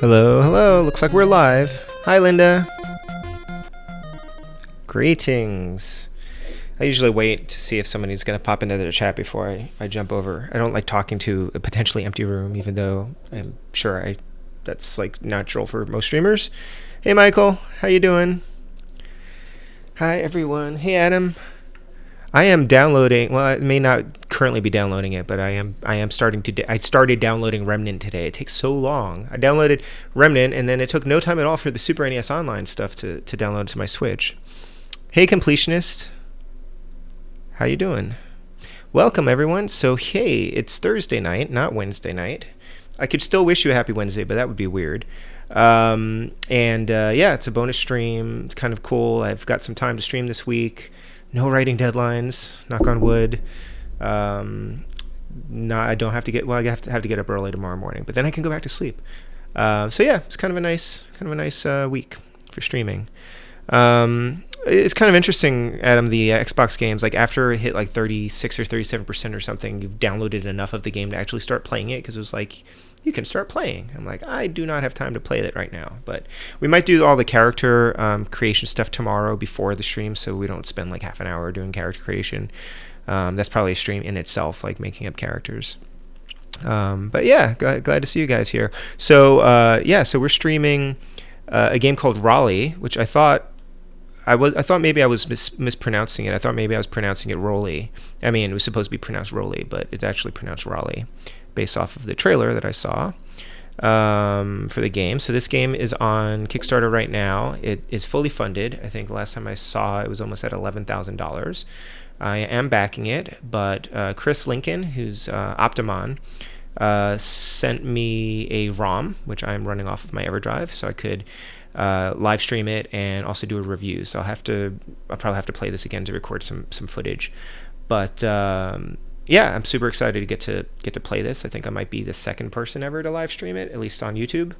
Hello, hello. Looks like we're live. Hi, Linda. Greetings. I usually wait to see if somebody's going to pop into their chat before I jump over. I don't like talking to a potentially empty room, even though I'm sure that's like natural for most streamers. Hey, Michael. How you doing? Hi, everyone. Hey, Adam. I am downloading. Well, I may not currently be downloading it, but I am starting to. I started downloading Remnant today. It takes so long. I downloaded Remnant, and then it took no time at all for the Super NES Online stuff to download to my Switch. Hey, completionist. How you doing? Welcome, everyone. So, hey, it's Thursday night, not Wednesday night. I could still wish you a happy Wednesday, but that would be weird. Yeah, it's a bonus stream. It's kind of cool. I've got some time to stream this week. No writing deadlines, knock on wood. I don't have to get. Well, I have to get up early tomorrow morning, but then I can go back to sleep. So yeah, it's kind of a nice week for streaming. It's kind of interesting, Adam. The Xbox games, like after it hit like 36 or 37% or something, you've downloaded enough of the game to actually start playing it because it was like you can start playing. I'm like, I do not have time to play it right now, but we might do all the character creation stuff tomorrow before the stream, so we don't spend like half an hour doing character creation. That's probably a stream in itself, like making up characters. But yeah, glad to see you guys here. So so we're streaming a game called ROLLIE, which I thought maybe I was mispronouncing it. I thought maybe I was pronouncing it ROLLIE. I mean, it was supposed to be pronounced ROLLIE, but it's actually pronounced ROLLIE, based off of the trailer that I saw for the game. So this game is on Kickstarter right now. It is fully funded. I think the last time I saw it was almost at $11,000. I am backing it, but Chris Lincoln, who's Optimon, sent me a ROM, which I'm running off of my EverDrive, so I could live stream it and also do a review. So I'll probably have to play this again to record some footage. But yeah, I'm super excited to get to play this. I think I might be the second person ever to live stream it, at least on YouTube.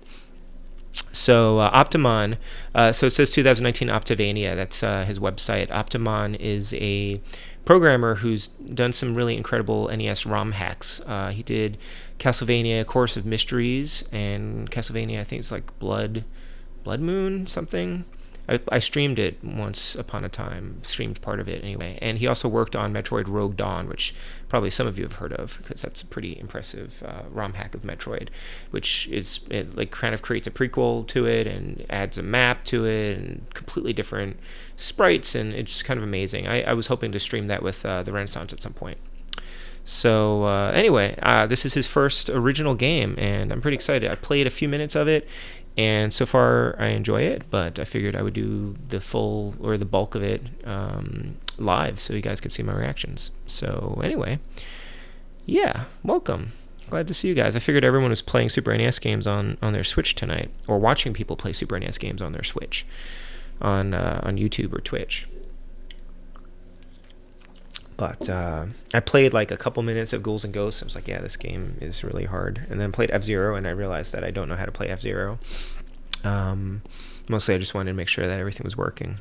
So Optimon, so it says 2019 Optivania. That's his website. Optimon is a programmer who's done some really incredible NES ROM hacks. He did Castlevania Chorus of Mysteries and Castlevania, I think it's like Blood Moon something. I streamed it once upon a time, streamed part of it anyway. And he also worked on Metroid Rogue Dawn, which probably some of you have heard of because that's a pretty impressive ROM hack of Metroid, which like kind of creates a prequel to it and adds a map to it and completely different sprites, and it's kind of amazing. I was hoping to stream that with the Renaissance at some point. So anyway, this is his first original game, and I'm pretty excited. I played a few minutes of it, and so far I enjoy it, but I figured I would do the full or the bulk of it live so you guys could see my reactions. So anyway, yeah, welcome. Glad to see you guys. I figured everyone was playing Super NES games on their Switch tonight, or watching people play Super NES games on their Switch on YouTube or Twitch. But I played like a couple minutes of Ghouls and Ghosts. I was like, yeah, this game is really hard. And then played F-Zero, and I realized that I don't know how to play F-Zero. Mostly I just wanted to make sure that everything was working.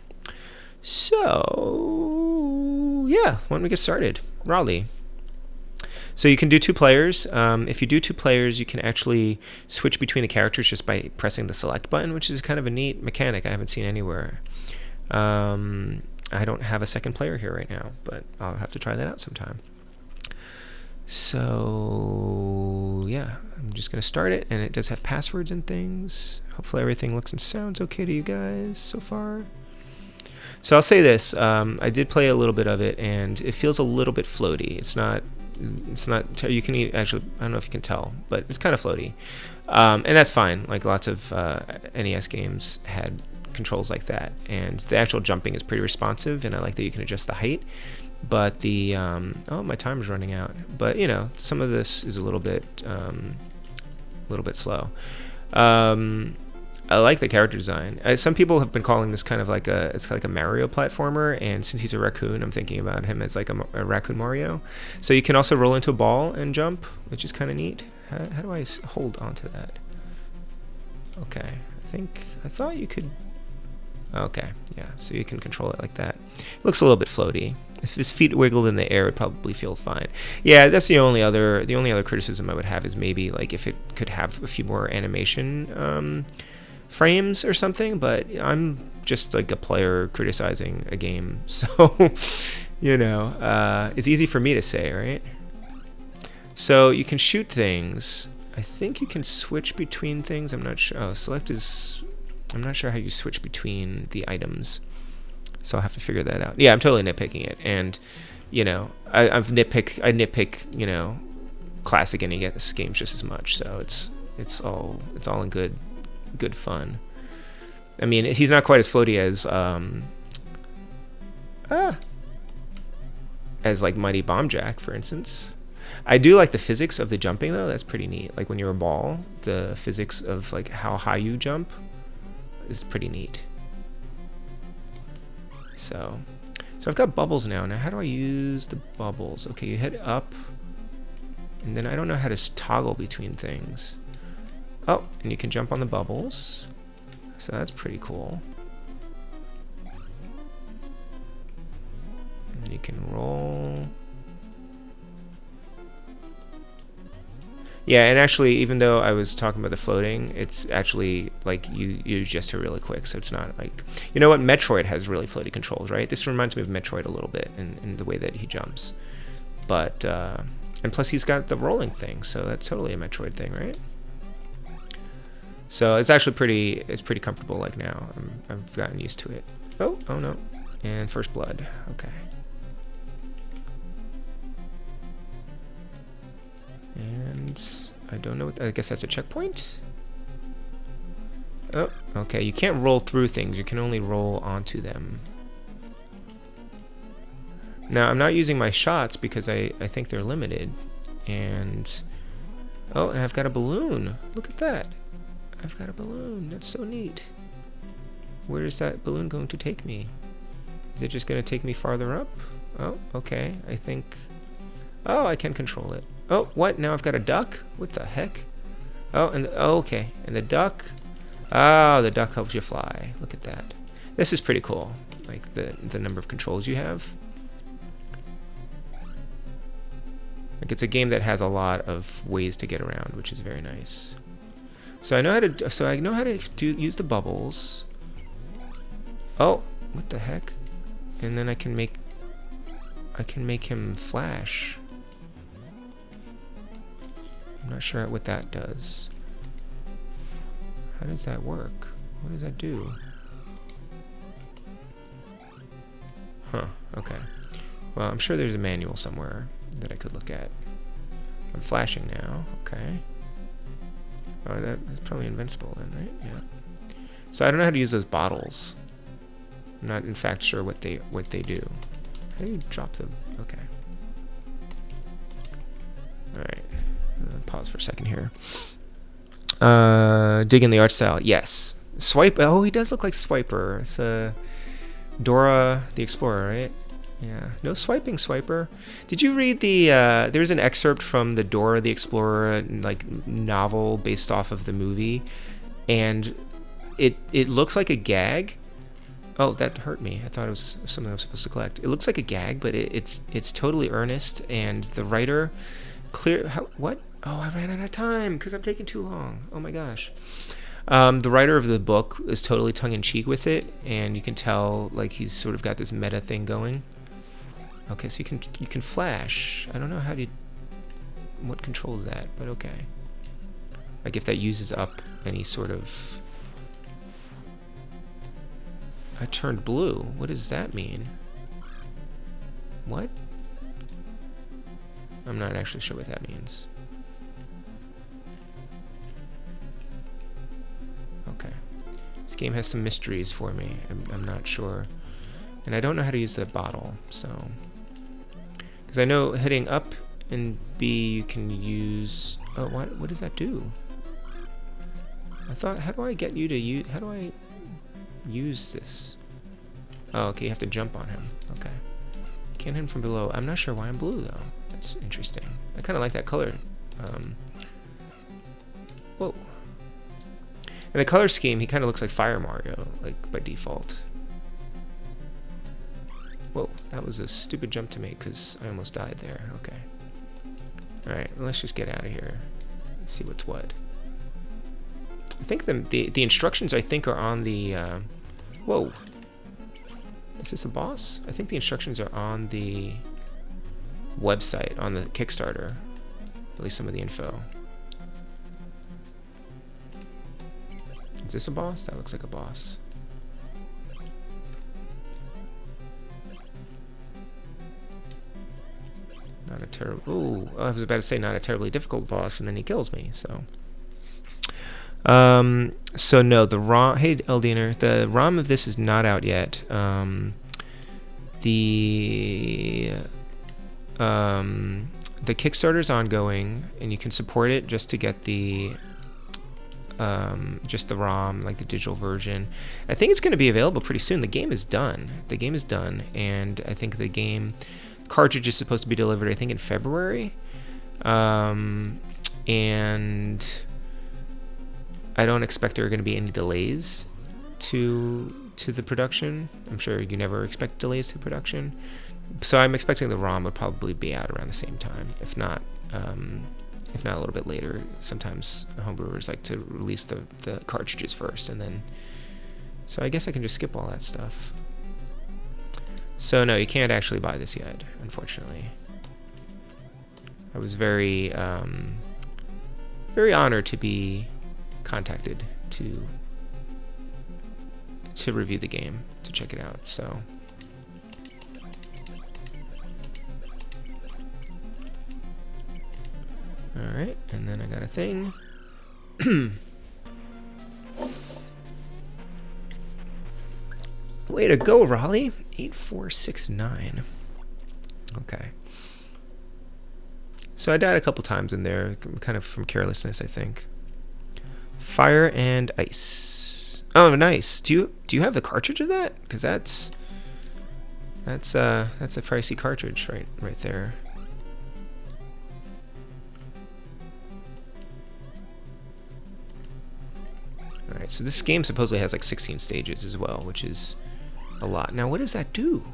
So, yeah, why don't we get started? ROLLIE. So you can do 2 players. If you do 2 players, you can actually switch between the characters just by pressing the select button, which is kind of a neat mechanic I haven't seen anywhere. I don't have a second player here right now, but I'll have to try that out sometime. So, yeah, I'm just going to start it, and it does have passwords and things. Hopefully everything looks and sounds okay to you guys so far. So I'll say this, I did play a little bit of it, and it feels a little bit floaty. It's not, you can actually, I don't know if you can tell, but it's kind of floaty. And that's fine, like lots of NES games had controls like that, and the actual jumping is pretty responsive, and I like that you can adjust the height, but the oh, my timer's running out, but you know, some of this is a little bit slow. I like the character design. Some people have been calling this kind of like it's like a Mario platformer, and since he's a raccoon, I'm thinking about him as like a raccoon Mario. So you can also roll into a ball and jump, which is kind of neat. How do I hold onto that? Okay, I thought you could. Okay, yeah, so you can control it like that. It looks a little bit floaty. If his feet wiggled in the air, it would probably feel fine. Yeah, that's the only other criticism I would have is maybe like if it could have a few more animation frames or something. But I'm just like a player criticizing a game, so you know, it's easy for me to say, right? So you can shoot things. I think you can switch between things. I'm not sure. Oh, select is. I'm not sure how you switch between the items. So I'll have to figure that out. Yeah, I'm totally nitpicking it, and you know, I nitpick, you know, classic NES games just as much. So it's all in good fun. I mean, he's not quite as floaty as like Mighty Bomb Jack, for instance. I do like the physics of the jumping though. That's pretty neat. Like when you're a ball, the physics of like how high you jump is pretty neat. So I've got bubbles now. Now, how do I use the bubbles? Okay, you hit up, and then I don't know how to toggle between things. Oh, and you can jump on the bubbles. So that's pretty cool. And you can roll. Yeah, and actually, even though I was talking about the floating, it's actually like you gesture really quick, so it's not like, you know what, Metroid has really floaty controls, right? This reminds me of Metroid a little bit in the way that he jumps, but and plus he's got the rolling thing, so that's totally a Metroid thing, right? So it's actually pretty comfortable. Like now, I've gotten used to it. Oh no, and first blood. Okay. And I don't know what, I guess that's a checkpoint. Oh, okay. You can't roll through things. You can only roll onto them. Now, I'm not using my shots because I think they're limited. And oh, and I've got a balloon. Look at that. I've got a balloon. That's so neat. Where is that balloon going to take me? Is it just going to take me farther up? Oh, okay. I think... Oh, I can control it. Oh, what? Now I've got a duck? What the heck? Oh, and oh, okay. And the duck... Oh, the duck helps you fly. Look at that. This is pretty cool. Like the number of controls you have. Like it's a game that has a lot of ways to get around, which is very nice. So I know how to use the bubbles. Oh, what the heck? And then I can make him flash. I'm not sure what that does. How does that work? What does that do? Huh, okay. Well, I'm sure there's a manual somewhere that I could look at. I'm flashing now, okay. Oh, that's probably invincible then, right? Yeah. So I don't know how to use those bottles. I'm not, in fact, sure what they do. How do you drop them? Okay. All right. Pause for a second here. Dig in the art style. Yes. Swipe. Oh, he does look like Swiper. It's Dora the Explorer, right? Yeah. No swiping, Swiper. Did you read the? There's an excerpt from the Dora the Explorer like novel based off of the movie, and it looks like a gag. Oh, that hurt me. I thought it was something I was supposed to collect. It looks like a gag, but it's totally earnest, and the writer what? Oh, I ran out of time because I'm taking too long. Oh my gosh. The writer of the book is totally tongue-in-cheek with it, and you can tell like he's sort of got this meta thing going. Okay, so you can flash. I don't know what controls that, but okay. Like if that uses up any sort of... I turned blue. What does that mean? What? I'm not actually sure what that means. Okay. This game has some mysteries for me. I'm not sure. And I don't know how to use that bottle, so... Because I know hitting up and B you can use... Oh, what does that do? I thought, how do I get you to use... How do I use this? Oh, okay, you have to jump on him. Okay. Can't hit him from below. I'm not sure why I'm blue, though. That's interesting. I kind of like that color. Whoa. In the color scheme, he kind of looks like Fire Mario, like by default. Whoa. That was a stupid jump to make because I almost died there. Okay. Alright, let's just get out of here. Let's see what's what. I think the instructions, I think, are on the... whoa. Is this a boss? I think the instructions are on the website, on the Kickstarter. At least some of the info. Is this a boss? That looks like a boss. Not a terrible... Ooh, I was about to say not a terribly difficult boss, and then he kills me, so... So no, the ROM... Hey, Eldiner, the ROM of this is not out yet. The Kickstarter's ongoing, and you can support it just to get the... just the ROM, like the digital version. I think it's going to be available pretty soon. The game is done. The game is done, and I think the game cartridge is supposed to be delivered, I think, in February. And I don't expect there are going to be any delays to the production. I'm sure you never expect delays to production. So I'm expecting the ROM would probably be out around the same time, if not a little bit later. Sometimes homebrewers like to release the cartridges first, and then... So I guess I can just skip all that stuff. So no, you can't actually buy this yet, unfortunately. I was very, very honored to be contacted to review the game, to check it out, so... Alright, and then I got a thing. Way to go, Raleigh. 8469. Okay. So I died a couple times in there, kind of from carelessness, I think. Fire and ice. Oh, nice. Do you have the cartridge of that? Because that's a pricey cartridge right there. Alright, so this game supposedly has like 16 stages as well, which is a lot. Now, what does that do?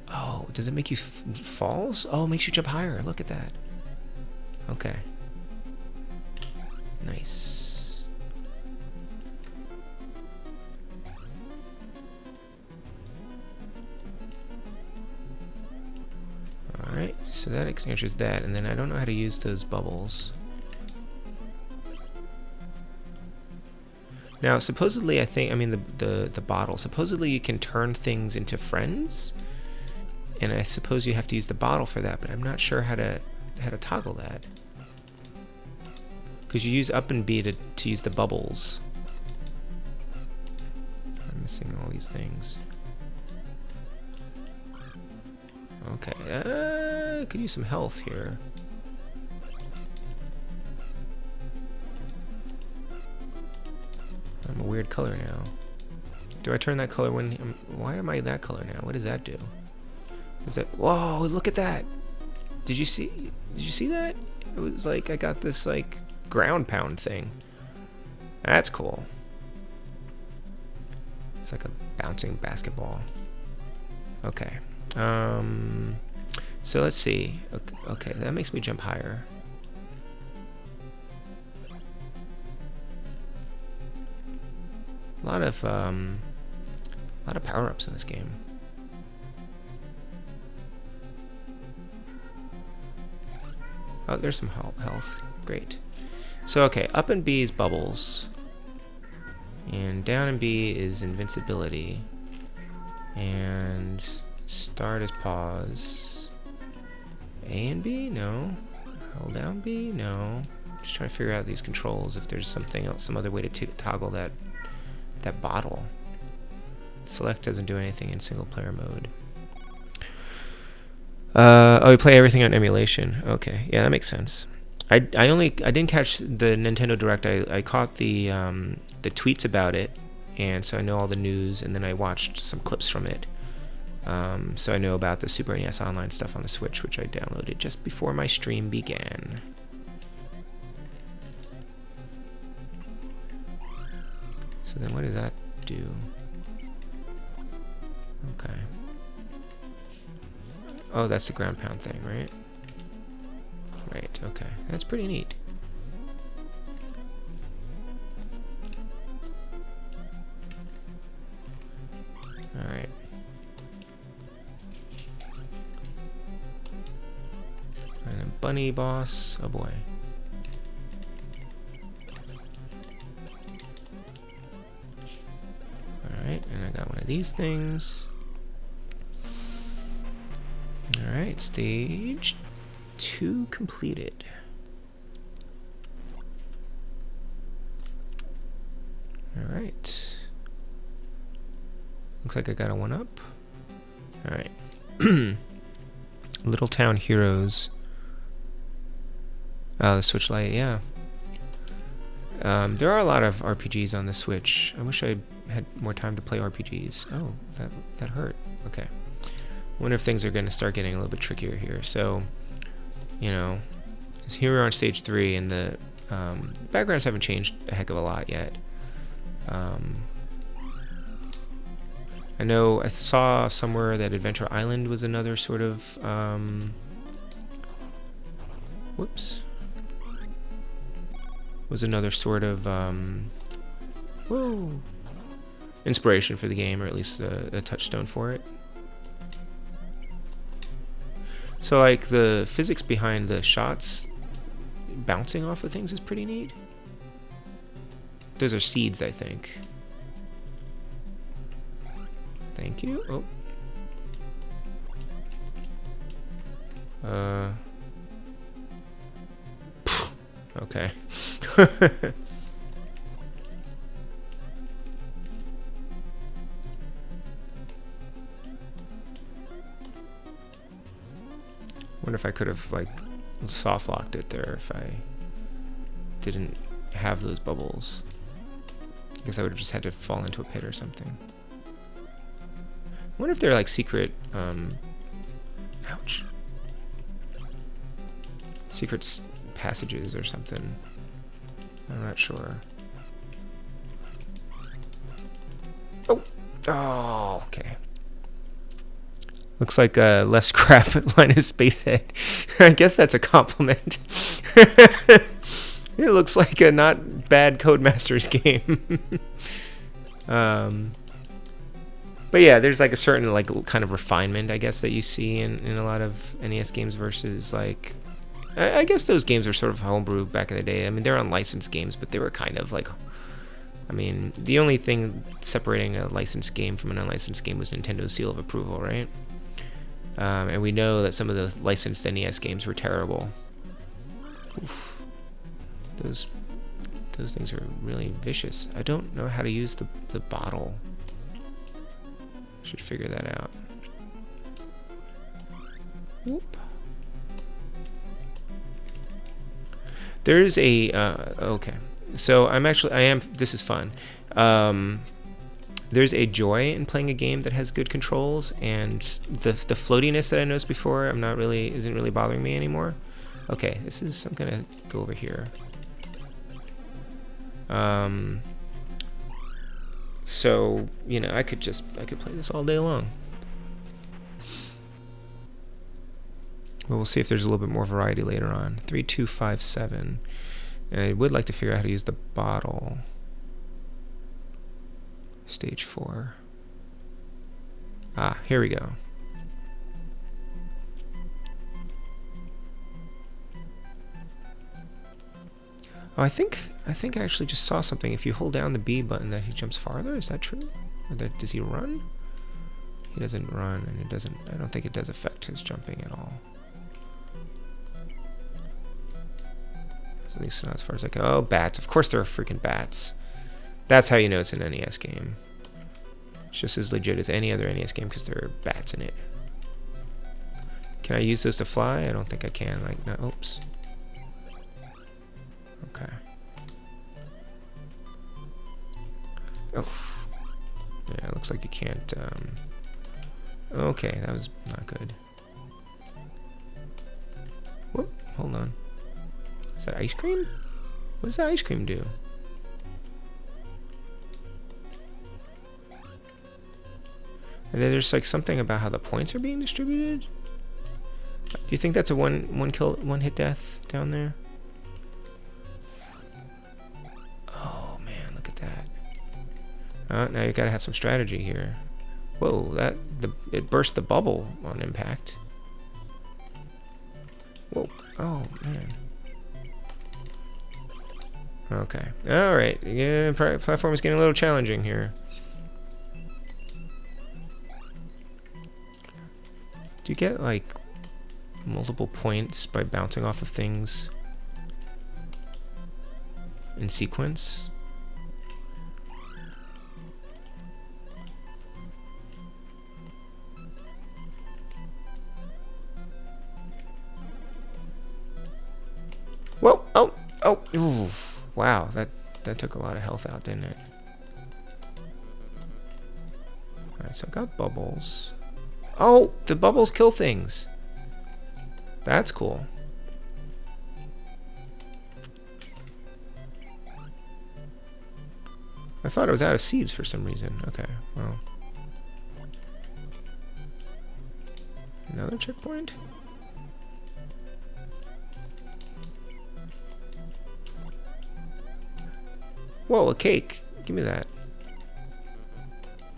Oh, does it make you falls? Oh, it makes you jump higher. Look at that. Okay. Nice. Alright, so that answers that, and then I don't know how to use those bubbles. Now, supposedly, the bottle, supposedly you can turn things into friends, and I suppose you have to use the bottle for that, but I'm not sure how to toggle that. Because you use up and B to use the bubbles. I'm missing all these things. Okay, could use some health here. I'm a weird color now. Do I turn that color when... why am I that color now? What does that do? Is that... Whoa, look at that! Did you see that? It was like I got this like ground pound thing. That's cool. It's like a bouncing basketball. Okay. So let's see. Okay, that makes me jump higher. A lot of power-ups in this game. Oh, there's some health. Great. So, okay, up and B is bubbles. And down and B is invincibility. And start is pause. A and B? No. Hold down B? No. Just trying to figure out these controls, if there's something else, some other way to toggle that bottle. Select doesn't do anything in single player mode. Oh, we play everything on emulation. Okay, yeah, that makes sense. I didn't catch the Nintendo Direct. I caught the tweets about it, and so I know all the news, and then I watched some clips from it. So I know about the Super NES Online stuff on the Switch, which I downloaded just before my stream began. So then what does that do? Okay. Oh, that's the ground pound thing, right? Right, okay. That's pretty neat. Alright. And a bunny boss. Oh boy. Alright, and I got one of these things. Alright, stage 2 completed. Alright. Looks like I got a 1-up. Alright. Little Town Heroes. Oh, the Switch Lite, yeah. There are a lot of RPGs on the Switch. I wish I had more time to play RPGs. Oh, that hurt. Okay. Wonder if things are going to start getting a little bit trickier here. So, you know, here we're on stage 3, and the backgrounds haven't changed a heck of a lot yet. I know I saw somewhere that Adventure Island was another sort of was another sort of inspiration for the game, or at least a touchstone for it. So like the physics behind the shots bouncing off of things is pretty neat. Those are seeds, I think. Thank you. Oh. Okay. Wonder if I could have like soft locked it there if I didn't have those bubbles. I guess I would have just had to fall into a pit or something. I wonder if they're like secret ouch. Secret passages or something. I'm not sure. Oh, okay. Looks like less crap at Linus Spacehead. I guess that's a compliment. It looks like a not bad Codemasters game. But yeah, there's like a certain like kind of refinement, I guess, that you see in a lot of NES games versus like, I guess those games were sort of homebrew back in the day. I mean, they're unlicensed games, but they were kind of like, I mean, the only thing separating a licensed game from an unlicensed game was Nintendo's seal of approval, right? And we know that some of those licensed NES games were terrible. Oof. Those things are really vicious. I don't know how to use the bottle. I should figure that out. Whoop. There's a okay. So this is fun. There's a joy in playing a game that has good controls, and the floatiness that I noticed before isn't really bothering me anymore. Okay, I'm gonna go over here. So, you know, I could play this all day long. Well, we'll see if there's a little bit more variety later on. 3, 2, 5, 7. And I would like to figure out how to use the bottle. Stage 4. Ah, here we go. Oh, I think I actually just saw something. If you hold down the B button, that he jumps farther. Is that true? Or does he run? He doesn't run, and I don't think it does affect his jumping at all. So at least not as far as I go. Oh, bats. Of course there are freaking bats. That's how you know it's an NES game. It's just as legit as any other NES game because there are bats in it. Can I use those to fly? I don't think I can. Like, no. Oops. Okay. Oh. Yeah, it looks like you can't. Okay, that was not good. Whoop, hold on. Is that ice cream? What does that ice cream do? And then there's like something about how the points are being distributed. Do you think that's a one hit death down there? Oh man, look at that. Now you gotta have some strategy here. Whoa, it burst the bubble on impact. Whoa, oh man. Okay, alright, yeah, platform is getting a little challenging here. Do you get like multiple points by bouncing off of things in sequence? Whoa! Oh! Ooh. Wow, that took a lot of health out, didn't it? Alright, so I got bubbles. Oh! The bubbles kill things! That's cool. I thought I was out of seeds for some reason. Okay, well. Another checkpoint? Whoa, a cake. Give me that.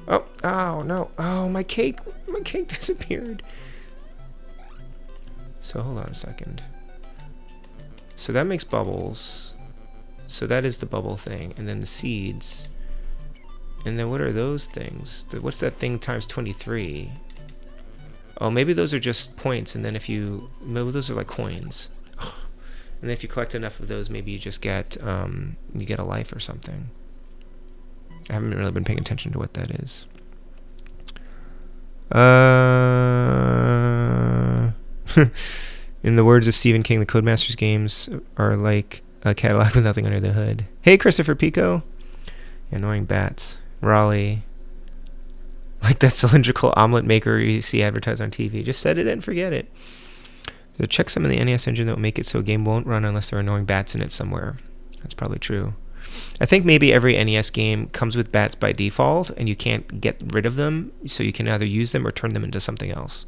Oh, no. Oh, my cake disappeared. So hold on a second. So that makes bubbles. So that is the bubble thing. And then the seeds. And then what are those things? What's that thing times 23? Oh, maybe those are just points. And then maybe those are like coins. And if you collect enough of those, maybe you just get a life or something. I haven't really been paying attention to what that is. In the words of Stephen King, the Codemasters games are like a Cadillac with nothing under the hood. Hey, Christopher Pico. Annoying bats. Raleigh. Like that cylindrical omelet maker you see advertised on TV. Just set it and forget it. So check some of the NES engine that will make it so a game won't run unless there are annoying bats in it somewhere. That's probably true. I think maybe every NES game comes with bats by default, and you can't get rid of them, so you can either use them or turn them into something else.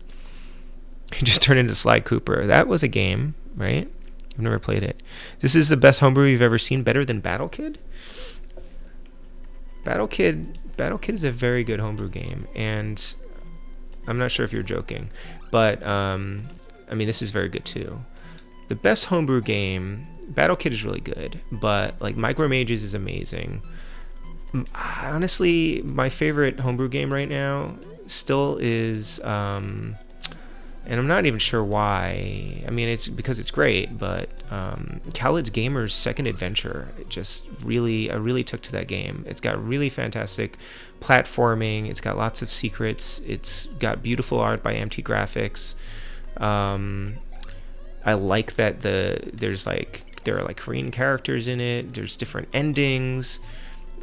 You just turn into Sly Cooper. That was a game, right? I've never played it. This is the best homebrew you've ever seen, better than Battle Kid? Battle Kid is a very good homebrew game, and I'm not sure if you're joking, but I mean, this is very good too. The best homebrew game, Battle Kid is really good, but like Micro Mages is amazing. Honestly, my favorite homebrew game right now still is, and I'm not even sure why. I mean, it's because it's great, but Khaled's Gamer's Second Adventure, I really took to that game. It's got really fantastic platforming. It's got lots of secrets. It's got beautiful art by MT Graphics. I like that there are like Korean characters in it. There's different endings.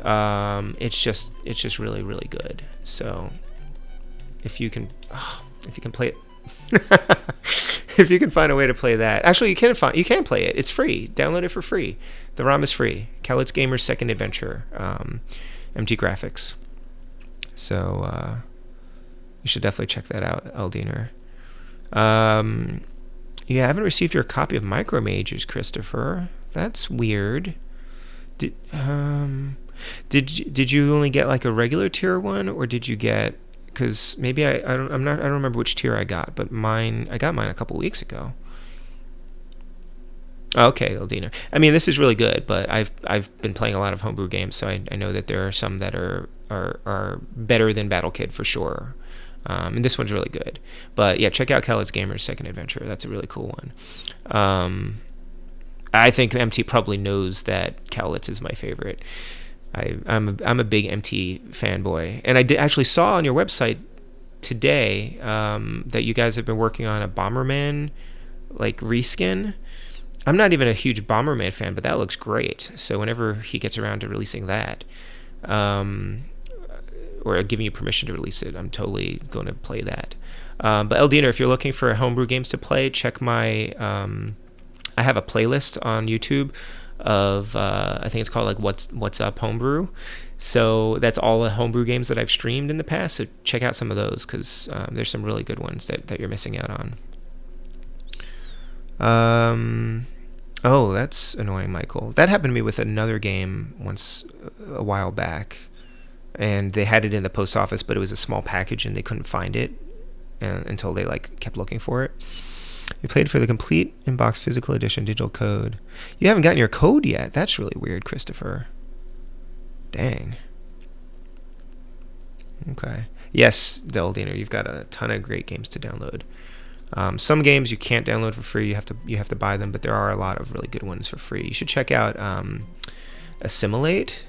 It's just really, really good. So if you can play it. If you can find a way to play that. Actually, you can play it. It's free. Download it for free. The ROM is free. Khaled's Gamer's Second Adventure. MT Graphics. So you should definitely check that out, Eldiner. Yeah, I haven't received your copy of Micro Mages, Christopher. That's weird. Did you only get like a regular tier one, or did you get? Because maybe I don't remember which tier I got, but I got mine a couple weeks ago. Okay, Eldiner. I mean, this is really good, but I've been playing a lot of homebrew games, so I know that there are some that are better than Battle Kid for sure. And this one's really good. But yeah, check out Khaled's Gamer's Second Adventure. That's a really cool one. I think MT probably knows that Khaled's is my favorite. I'm a big MT fanboy, and I actually saw on your website today that you guys have been working on a Bomberman like reskin. I'm not even a huge Bomberman fan, but that looks great. So whenever he gets around to releasing that, or giving you permission to release it, I'm totally going to play that. But Eldiner, if you're looking for homebrew games to play, check my. I have a playlist on YouTube of I think it's called like What's Up Homebrew. So that's all the homebrew games that I've streamed in the past. So check out some of those because there's some really good ones that you're missing out on. Oh, that's annoying, Michael. That happened to me with another game once a while back, and they had it in the post office, but it was a small package, and they couldn't find it until they like kept looking for it. You played for the complete in-box physical edition digital code. You haven't gotten your code yet. That's really weird, Christopher. Dang. Okay. Yes, Deldiner, you've got a ton of great games to download. Some games you can't download for free. You have to buy them, but there are a lot of really good ones for free. You should check out Assimilate.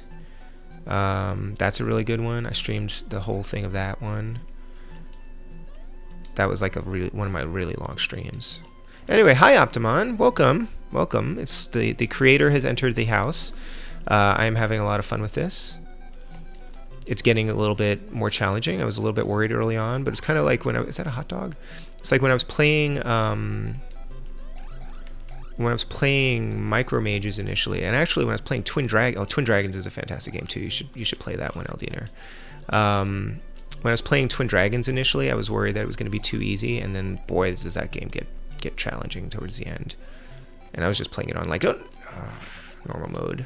That's a really good one. I streamed the whole thing of that one. That was like one of my really long streams. Anyway, hi Optimon, welcome. It's the creator has entered the house. I am having a lot of fun with this. It's getting a little bit more challenging. I was a little bit worried early on, but it's kind of like is that a hot dog? It's like when I was playing Micro Mages initially, and actually when I was playing Twin Dragons is a fantastic game too. You should play that one, Eldiner. When I was playing Twin Dragons initially, I was worried that it was going to be too easy, and then boy, does that game get challenging towards the end. And I was just playing it on like normal mode.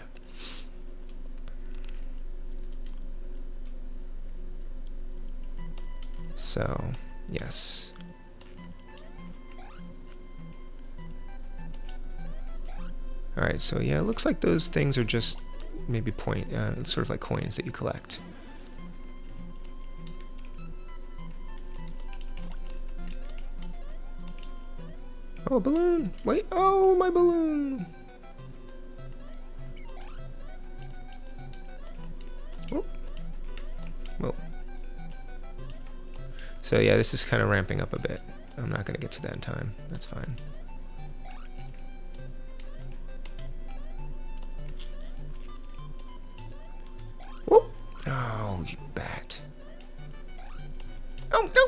So, yes. Alright, so yeah, it looks like those things are just maybe sort of like coins that you collect. Oh, balloon! Wait! Oh, my balloon! Oh. Whoa. So yeah, this is kind of ramping up a bit. I'm not going to get to that in time. That's fine. Whoop! Oh, you bat. Oh, no!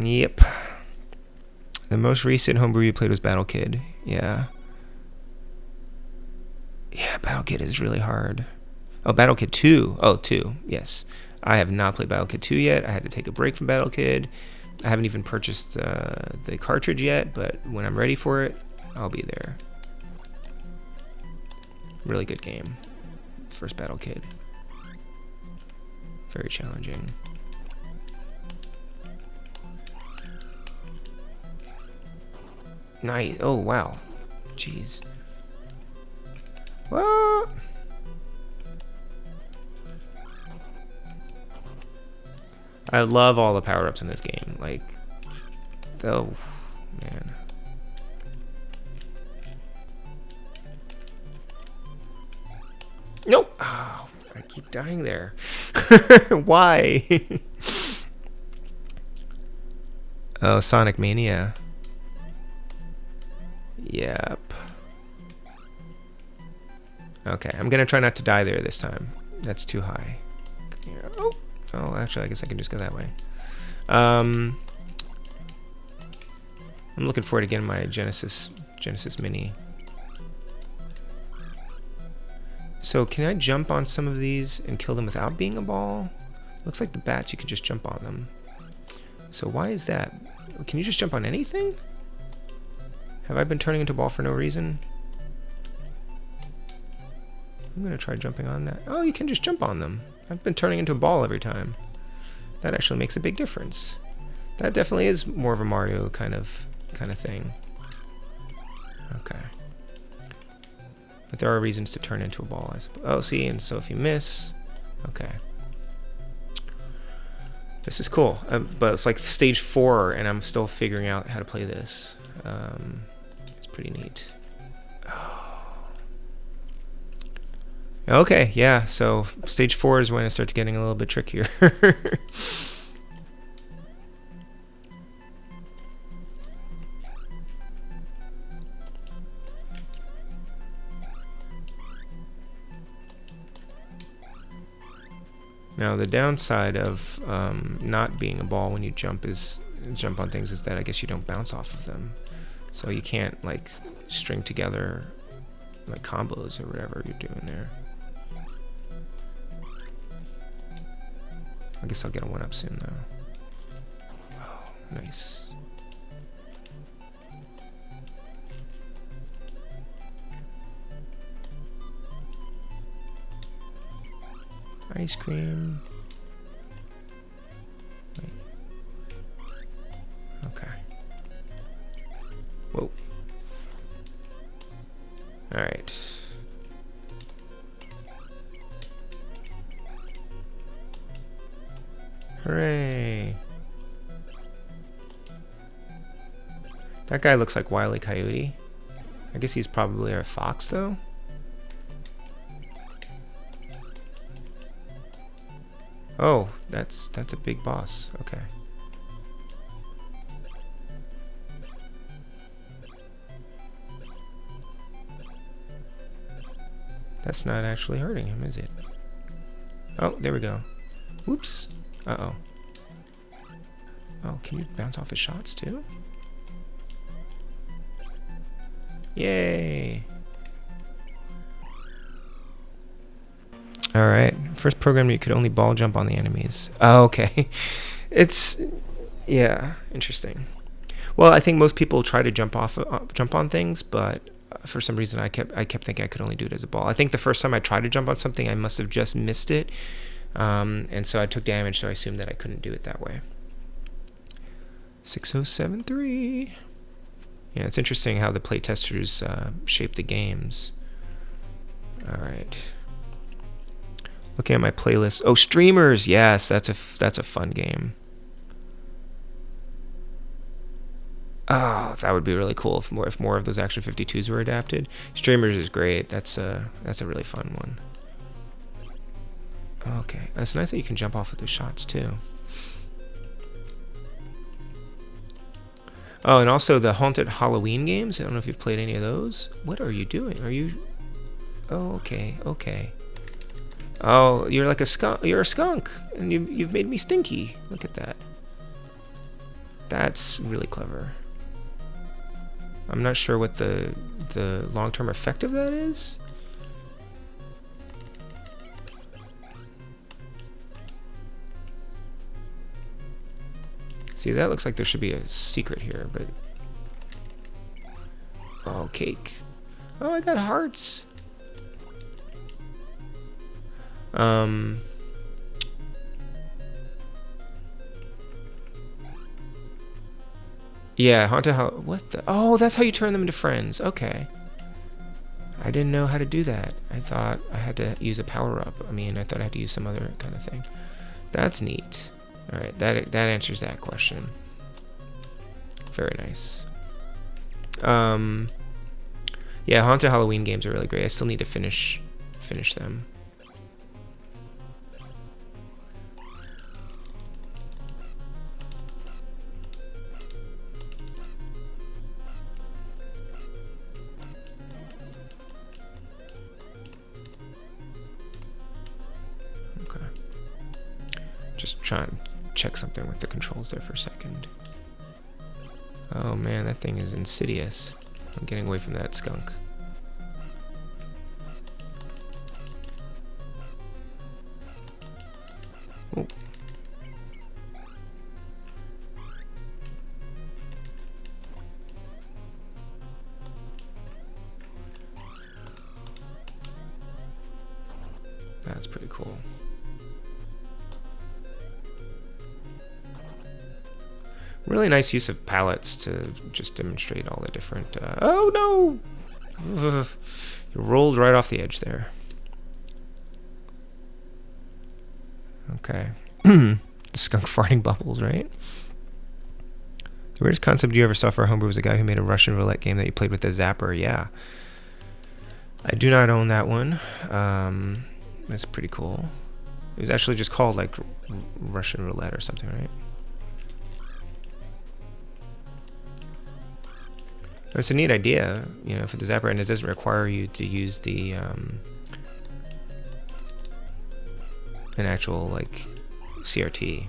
Yep. The most recent homebrew you played was Battle Kid. Yeah. Yeah, Battle Kid is really hard. Oh, Battle Kid 2. Oh, 2. Yes. I have not played Battle Kid 2 yet. I had to take a break from Battle Kid. I haven't even purchased the cartridge yet, but when I'm ready for it, I'll be there. Really good game. First Battle Kid. Very challenging. Nice. Oh, wow. Jeez. What? I love all the power-ups in this game. Like, oh, man. Nope. Oh, I keep dying there. Why? Oh, Sonic Mania. Yep. Okay, I'm gonna try not to die there this time. That's too high. Oh, actually, I guess I can just go that way. I'm looking forward to getting my Genesis Mini. So, can I jump on some of these and kill them without being a ball? Looks like the bats, you can just jump on them. So why is that? Can you just jump on anything? Have I been turning into a ball for no reason? I'm gonna try jumping on that. Oh, you can just jump on them. I've been turning into a ball every time. That actually makes a big difference. That definitely is more of a Mario kind of thing. Okay. But there are reasons to turn into a ball, I suppose. Oh, see, and so if you miss, okay. This is cool, but it's like stage 4, and I'm still figuring out how to play this. It's pretty neat. Oh. Okay, yeah, so stage 4 is when it starts getting a little bit trickier. Now the downside of not being a ball when you jump on things is that I guess you don't bounce off of them, so you can't like string together like combos or whatever you're doing there. I guess I'll get a 1-up soon though. Oh, nice. Ice cream. Wait. Okay. Whoa. All right. Hooray. That guy looks like Wile E. Coyote. I guess he's probably a fox, though. Oh, that's a big boss. Okay. That's not actually hurting him, is it? Oh, there we go. Whoops. Uh-oh. Oh, can you bounce off his shots, too? Yay! Alright. First program you could only ball jump on the enemies. Oh, okay. It's... yeah, interesting. Well, I think most people try to jump on things, but for some reason I kept thinking I could only do it as a ball. I think the first time I tried to jump on something, I must have just missed it. And so I took damage, so I assumed that I couldn't do it that way. 6073. Yeah, it's interesting how the playtesters shape the games. All right. Looking at my playlist. Oh, streamers. Yes, that's a fun game. Oh, that would be really cool if more of those Action 52s were adapted. Streamers is great. That's a really fun one. Okay, it's nice that you can jump off with those shots too. Oh, and also the Haunted Halloween games. I don't know if you've played any of those. What are you doing? Are you... oh, okay, okay. Oh, you're like a skunk. You're a skunk, and you've made me stinky. Look at that. That's really clever. I'm not sure what the long-term effect of that is. See, that looks like there should be a secret here, but... oh, cake. Oh, I got hearts. Yeah, Haunted Halloween. What the... oh, that's how you turn them into friends. Okay. I didn't know how to do that. I thought I had to use a power-up. I mean, I thought I had to use some other kind of thing. That's neat. All right, that answers that question. Very nice. Yeah, Haunted Halloween games are really great. I still need to finish them. Okay. Just trying to check something with the controls there for a second. Oh man, that thing is insidious. I'm getting away from that skunk. Oh. That's pretty cool. Really nice use of palettes to just demonstrate all the different... oh no! You rolled right off the edge there. Okay. The skunk farting bubbles, right? The weirdest concept you ever saw for a homebrew was a guy who made a Russian roulette game that you played with a zapper. Yeah. I do not own that one. That's pretty cool. It was actually just called like Russian roulette or something, right? It's a neat idea, you know, for the zapper, and it doesn't require you to use the an actual like CRT.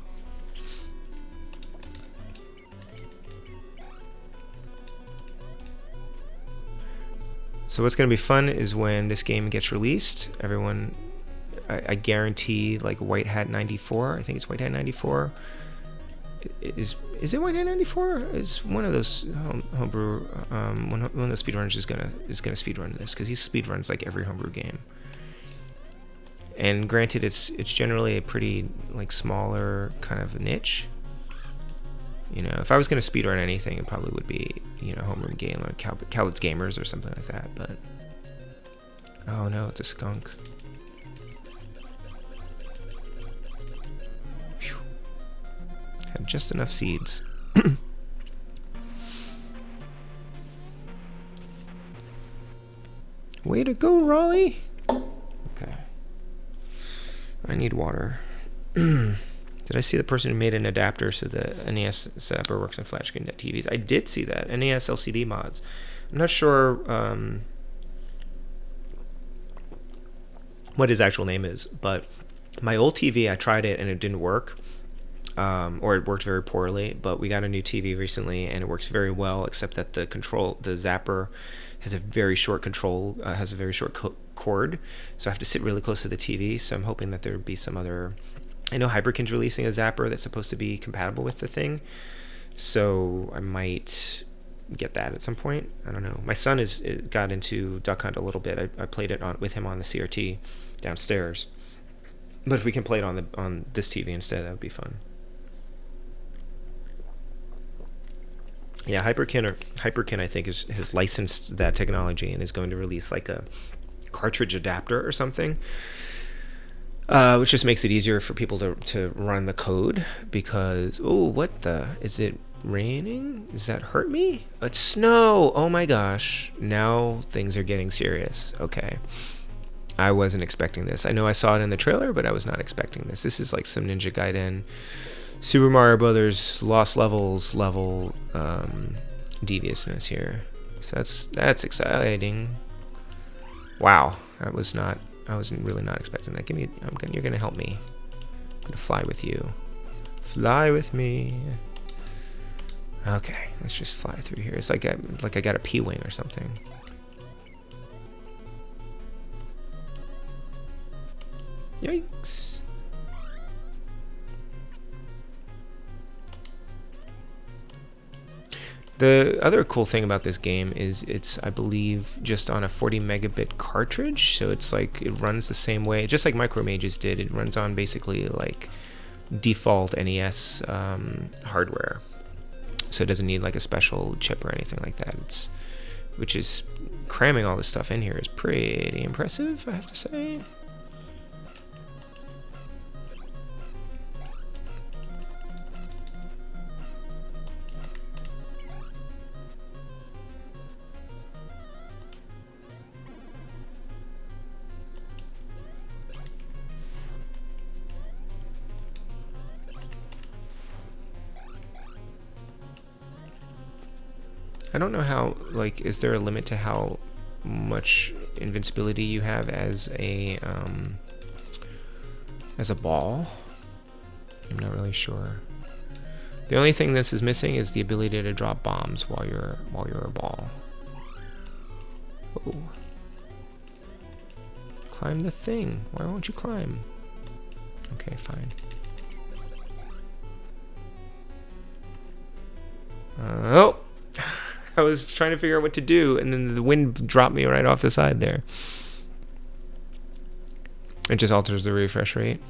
So what's going to be fun is when this game gets released, everyone, I guarantee, like White Hat 94. I think it's White Hat 94. Is it White Hat 94? Is one of those homebrew one of those speedrunners is gonna speedrun this, because he speedruns like every homebrew game. And granted, it's generally a pretty like smaller kind of niche. You know, if I was going to speedrun anything, it probably would be, you know, Homebrew Game or Cowlitz Gamers or something like that. But oh no, it's a skunk. Whew. Had just enough seeds. Way to go, Rollie. Okay. I need water. Did I see the person who made an adapter so the NES Zapper works on flat screen TVs? I did see that. NES LCD mods. I'm not sure what his actual name is, but my old TV, I tried it and it didn't work. Or it worked very poorly, but we got a new TV recently and it works very well, except that the Zapper has a very short has a very short cord, so I have to sit really close to the TV. So I'm hoping that there would be some other. I know Hyperkin's releasing a Zapper that's supposed to be compatible with the thing, so I might get that at some point. I don't know. My son got into Duck Hunt a little bit. I played it with him on the CRT downstairs, but if we can play it on this TV instead, that would be fun. Yeah, Hyperkin I think has licensed that technology and is going to release like a cartridge adapter or something, which just makes it easier for people to run the code. Because what the, is it raining? Does that hurt me? It's snow. Oh my gosh, now things are getting serious. Okay, I wasn't expecting this. I know I saw it in the trailer, but I was not expecting this. This is like some Ninja Gaiden, Super Mario Brothers Lost Levels level deviousness here. So that's exciting. Wow, I wasn't really not expecting that. You're gonna help me. I'm gonna fly with you. Fly with me. Okay, let's just fly through here. It's like I got a P-wing or something. Yikes. The other cool thing about this game is it's, I believe, just on a 40 megabit cartridge, so it's like it runs the same way, just like Micromages did. It runs on basically like default NES hardware, so it doesn't need like a special chip or anything like that. Which is, cramming all this stuff in here is pretty impressive, I have to say. I don't know how, like, is there a limit to how much invincibility you have as a ball? I'm not really sure. The only thing this is missing is the ability to drop bombs while you're a ball. Oh. Climb the thing. Why won't you climb? Okay, fine. Oh! I was trying to figure out what to do, and then the wind dropped me right off the side there. It just alters the refresh rate.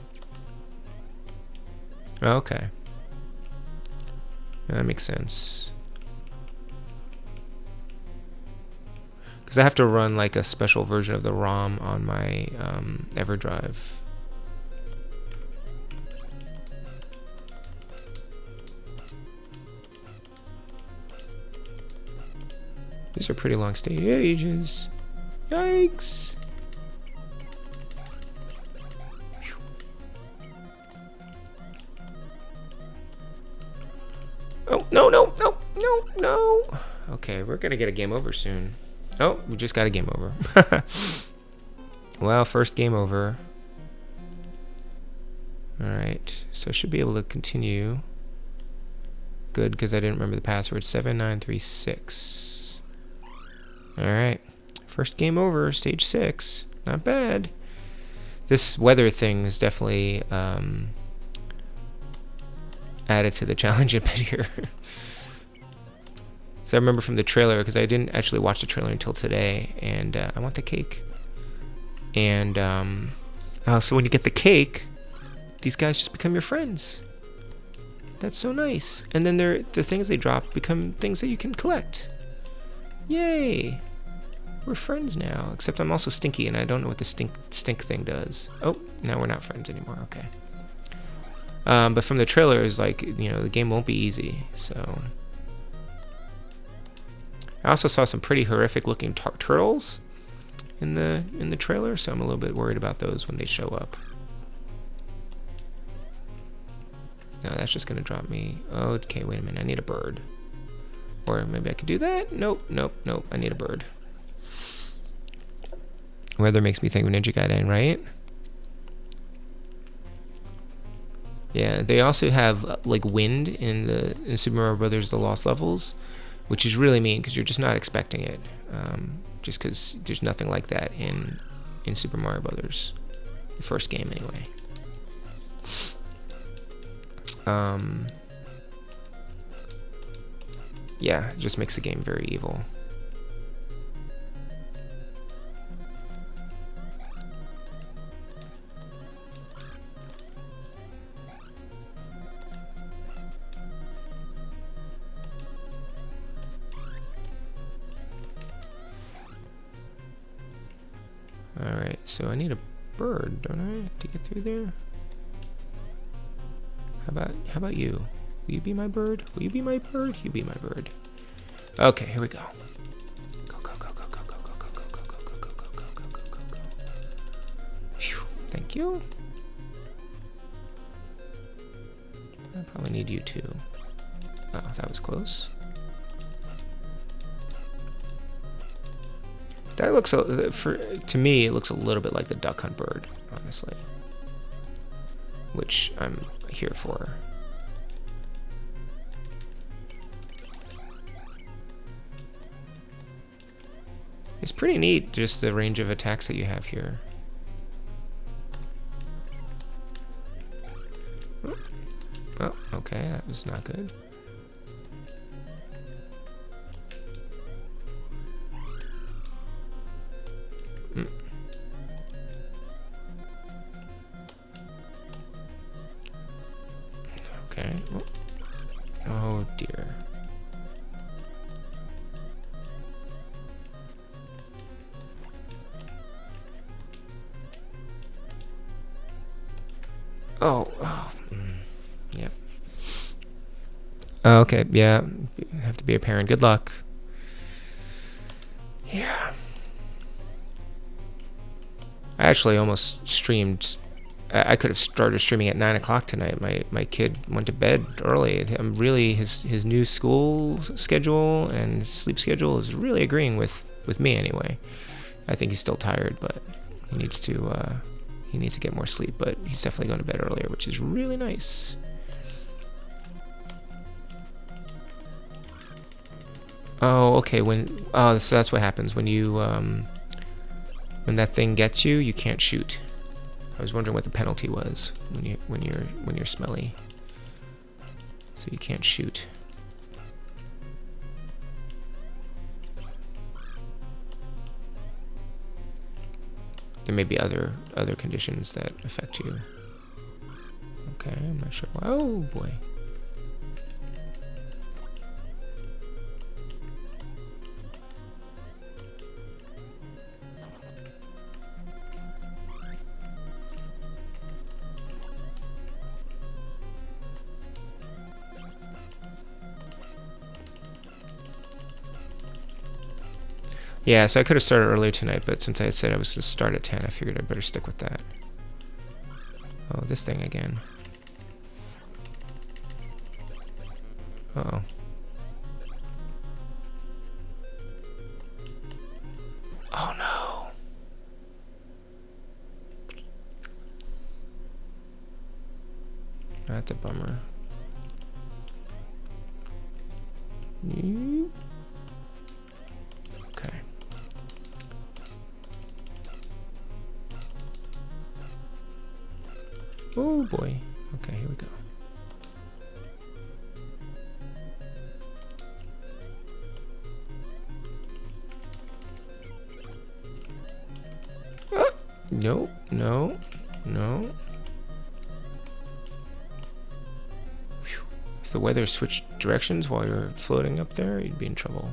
Okay. That makes sense. Because I have to run like a special version of the ROM on my EverDrive. These are pretty long stages. Yikes. Oh, no. Okay, we're gonna get a game over soon. Oh, we just got a game over. Well, first game over. Alright, so I should be able to continue. Good, because I didn't remember the password. 7936. Alright, first game over, stage 6. Not bad. This weather thing is definitely added to the challenge a bit here. So I remember from the trailer, because I didn't actually watch the trailer until today, and I want the cake. And So when you get the cake, these guys just become your friends. That's so nice. And then the things they drop become things that you can collect. Yay! We're friends now. Except I'm also stinky, and I don't know what the stink thing does. Oh, now we're not friends anymore. Okay. But from the trailers, like, you know, the game won't be easy. So I also saw some pretty horrific looking turtles in the trailer, so I'm a little bit worried about those when they show up. No, that's just gonna drop me. Oh, okay, wait a minute. I need a bird. Or maybe I could do that? Nope, nope, nope. I need a bird. Weather makes me think of Ninja Gaiden, right? Yeah, they also have like wind in Super Mario Brothers: The Lost Levels, which is really mean because you're just not expecting it. Just because there's nothing like that in Super Mario Brothers, the first game anyway. Yeah, it just makes the game very evil. Alright, so I need a bird, don't I, to get through there? How about you? Will you be my bird? Will you be my bird? You be my bird. Okay, here we go. Go, go, go, go, go, go, go, go, go, go, go, go, go, go, go, go, go, go. Phew, thank you. I probably need you too. Oh, that was close. That looks, to me, it looks a little bit like the Duck Hunt bird, honestly. Which I'm here for. It's pretty neat, just the range of attacks that you have here. Oh, okay, that was not good. Okay. Oh dear. Yep. Okay, yeah. You have to be a parent. Good luck. Yeah. I actually almost streamed. I could have started streaming at 9 o'clock tonight. My kid went to bed early. I'm really his new school schedule and sleep schedule is really agreeing with me anyway. I think he's still tired, but he needs to get more sleep. But he's definitely going to bed earlier, which is really nice. Oh, okay. So that's what happens when you when that thing gets you. You can't shoot. I was wondering what the penalty was when you're smelly. So you can't shoot. There may be other conditions that affect you. Okay, I'm not sure. Oh boy. Yeah, so I could have started earlier tonight, but since I said I was going to start at 10, I figured I'd better stick with that. Oh, this thing again. Uh-oh. Oh, no. That's a bummer. Okay. Oh boy. Okay, here we go. Ah, no, no. No. Whew. If the weather switched directions while you're floating up there, you'd be in trouble.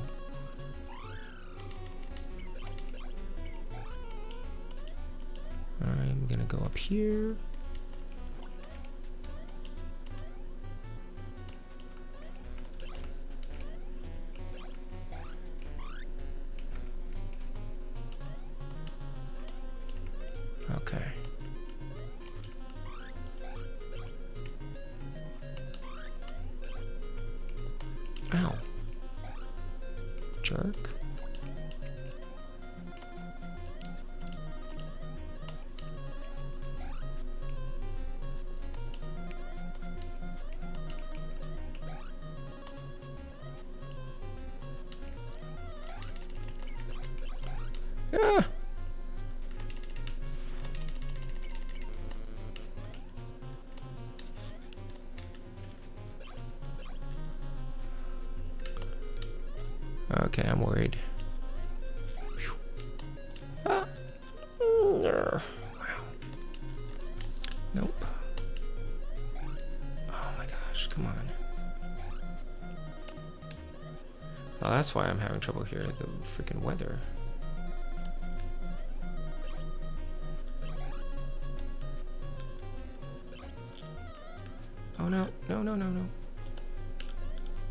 I'm gonna go up here. Okay. Ow. Jerk. Ah. Okay, I'm worried. Ah. Wow. Nope. Oh my gosh, come on. Oh, that's why I'm having trouble here, the freaking weather. Oh no, no, no, no, no.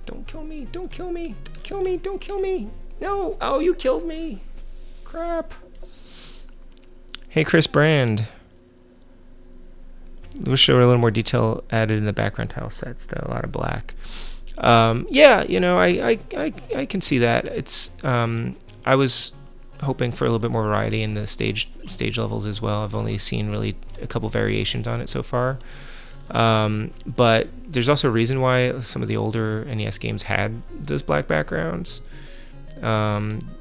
Don't kill me, don't kill me, don't kill me, don't kill me. No, oh, you killed me. Crap. Hey, Chris Brand. We'll show a little more detail added in the background tile sets, though, a lot of black. Yeah, you know, I can see that. It's, I was hoping for a little bit more variety in the stage levels as well. I've only seen really a couple variations on it so far. But there's also a reason why some of the older NES games had those black backgrounds.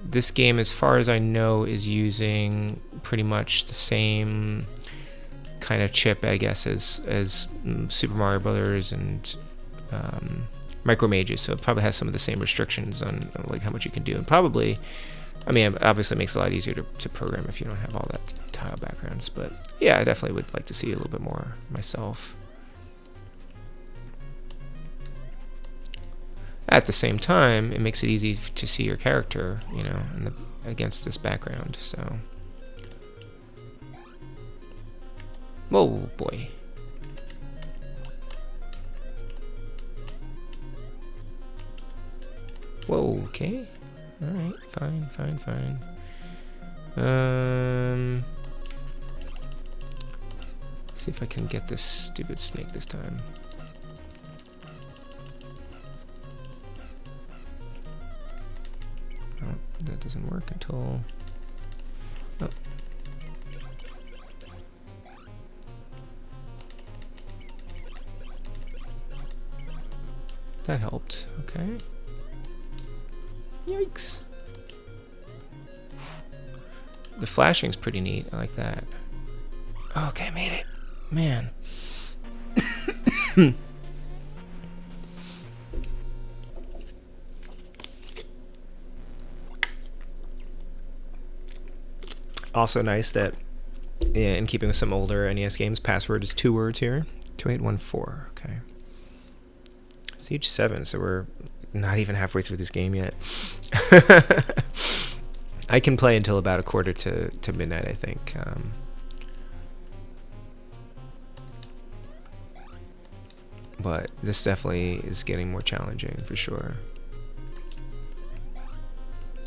This game, as far as I know, is using pretty much the same kind of chip, I guess, as Super Mario Brothers and Micro Mages, so it probably has some of the same restrictions on like how much you can do, and probably, I mean, it obviously makes it a lot easier to program if you don't have all that tile backgrounds. But yeah, I definitely would like to see a little bit more myself. At the same time, it makes it easy to see your character, you know, against this background. So, whoa, boy. Whoa, okay. Alright, fine, fine, fine. See if I can get this stupid snake this time. Oh, that doesn't work until... Oh. That helped, okay. Yikes. The flashing's pretty neat. I like that. Okay, I made it. Man. Also nice that, yeah, in keeping with some older NES games, password is 2 words here. 2814. Okay. Siege 7, so we're not even halfway through this game yet. I can play until about 1:45 to midnight, I think. But this definitely is getting more challenging for sure.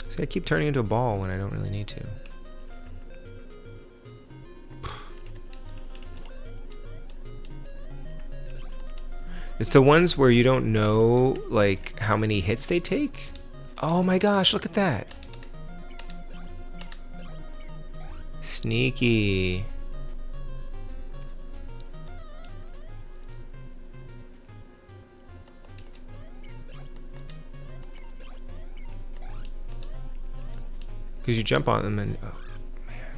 See, I keep turning into a ball when I don't really need to. It's the ones where you don't know, like, how many hits they take. Oh my gosh, look at that. Sneaky. Because you jump on them and... Oh, man.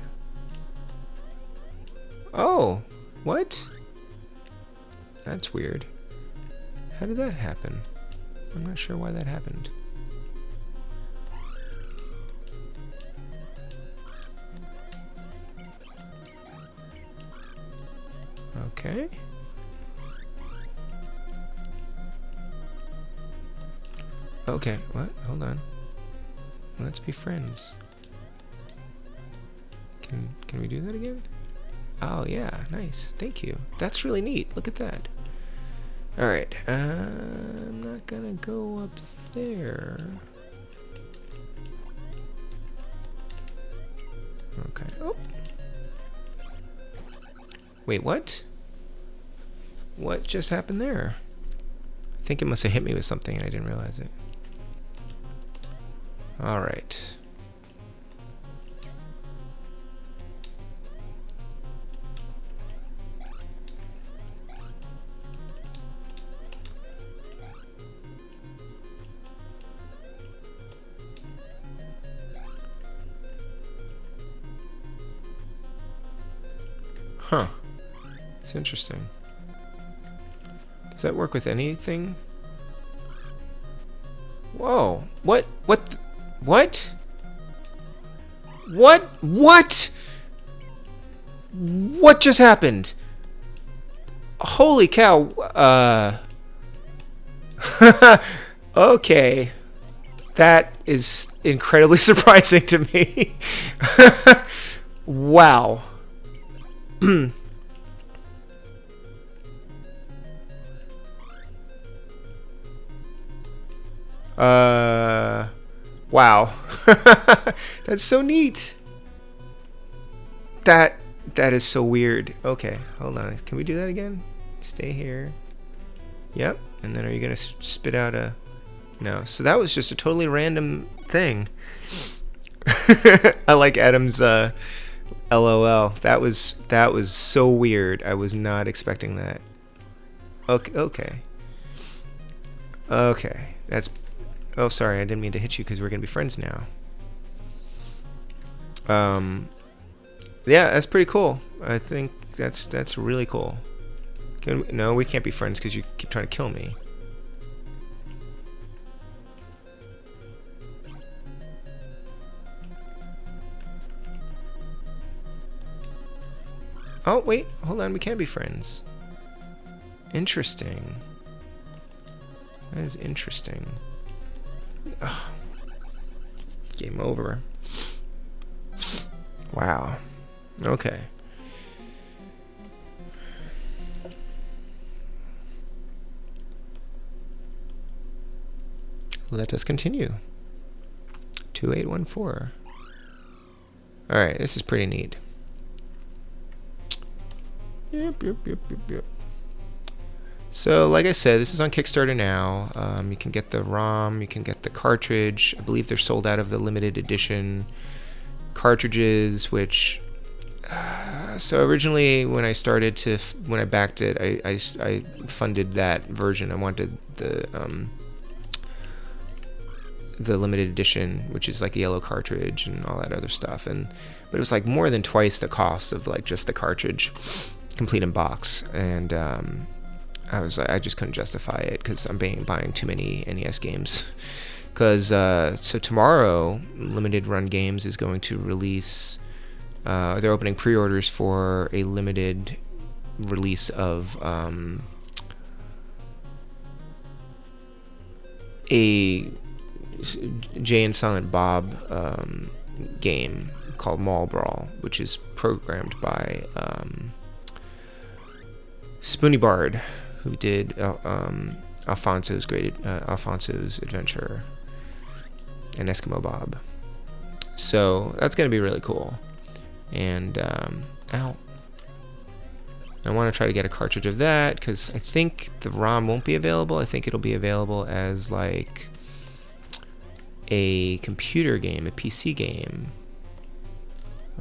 Oh, what? That's weird. How did that happen? I'm not sure why that happened. Okay. Okay, what? Hold on. Let's be friends. Can we do that again? Oh yeah, nice. Thank you. That's really neat. Look at that. All right. I'm not gonna go up there. Okay. Oh. Wait, what? What just happened there? I think it must have hit me with something and I didn't realize it. All right. Huh. It's interesting. Does that work with anything? Whoa. What? What? What? What? What? What just happened? Holy cow. Okay. That is incredibly surprising to me. Wow. Wow. That's so neat. That is so weird. Okay, hold on. Can we do that again? Stay here. Yep. And then are you gonna spit out a... No. So that was just a totally random thing. I like Adam's LOL. That was so weird. I was not expecting that. Okay. Okay. That's... Oh, sorry. I didn't mean to hit you because we're gonna be friends now. Yeah, that's pretty cool. I think that's really cool. No, we can't be friends because you keep trying to kill me. Oh, wait. Hold on. We can be friends. Interesting. That is interesting. Ugh. Game over. Wow. Okay. Let us continue. 2814. Alright, this is pretty neat. Yep. So, like I said, this is on Kickstarter now. You can get the ROM, you can get the cartridge. I believe they're sold out of the limited edition cartridges, which... so originally, when I started to... when I backed it, I funded that version. I wanted the limited edition, which is like a yellow cartridge and all that other stuff. But it was like more than twice the cost of like just the cartridge, complete in box. And I was like, I just couldn't justify it because I'm buying too many NES games. Because so tomorrow, Limited Run Games is going to release. They're opening pre-orders for a limited release of a Jay and Silent Bob game called Mall Brawl, which is programmed by Spoony Bard, who did Alfonso's Adventure and Eskimo Bob. So that's going to be really cool. And ow. I want to try to get a cartridge of that because I think the ROM won't be available. I think it'll be available as like a computer game, a PC game.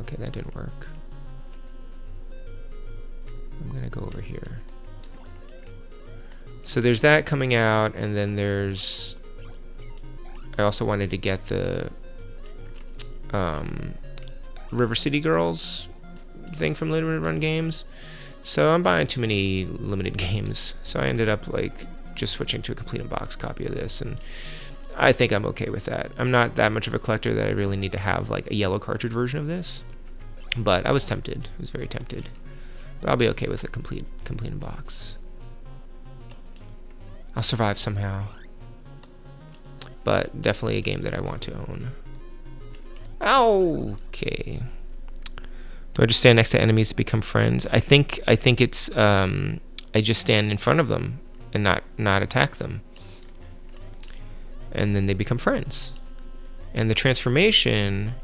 Okay, that didn't work. I'm gonna go over here. So there's that coming out, and then there's... I also wanted to get the River City Girls thing from Limited Run Games. So I'm buying too many limited games. So I ended up like just switching to a complete in-box copy of this, and I think I'm okay with that. I'm not that much of a collector that I really need to have like a yellow cartridge version of this, but I was tempted. I was very tempted. But I'll be okay with a complete box. I'll survive somehow. But definitely a game that I want to own. Okay. Do I just stand next to enemies to become friends? I think it's I just stand in front of them and not attack them. And then they become friends. And the transformation,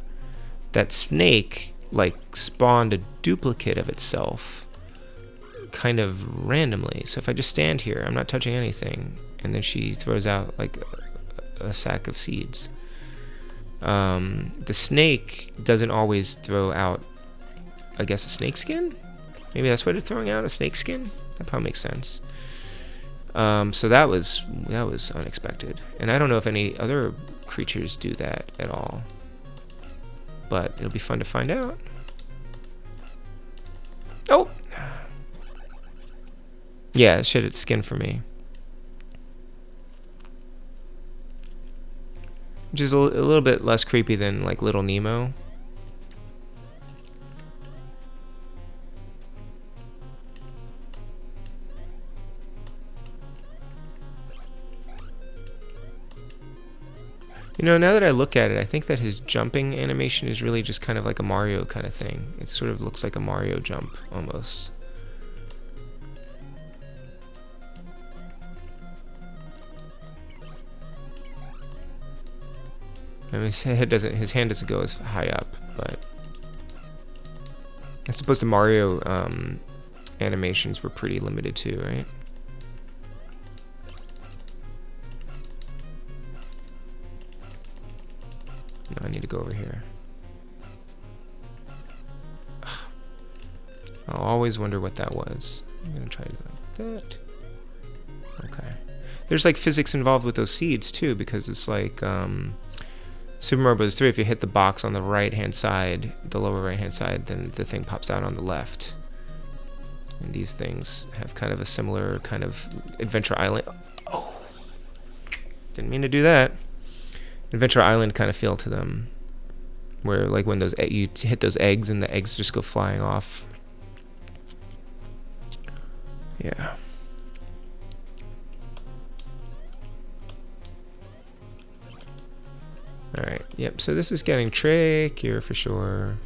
that snake like spawned a duplicate of itself kind of randomly. So if I just stand here, I'm not touching anything, and then she throws out like a sack of seeds. The snake doesn't always throw out, I guess, a snake skin? Maybe that's what it's throwing out, a snake skin? That probably makes sense. So that was unexpected. And I don't know if any other creatures do that at all. But it'll be fun to find out. Oh! Yeah, shit, it's skin for me. Which is a little bit less creepy than like Little Nemo. You know, now that I look at it, I think that his jumping animation is really just kind of like a Mario kind of thing. It sort of looks like a Mario jump, almost. I mean, his hand doesn't go as high up, but I suppose the Mario animations were pretty limited too, right? No, I need to go over here. I'll always wonder what that was. I'm gonna try to do like that. Okay. There's like physics involved with those seeds too, because it's like Super Mario Bros. 3, if you hit the box on the right-hand side, the lower right-hand side, then the thing pops out on the left. And these things have kind of a similar kind of Adventure Island. Oh! Didn't mean to do that. Adventure Island kind of feel to them, where like when you hit those eggs and the eggs just go flying off. Yeah. Alright, yep, so this is getting trickier for sure.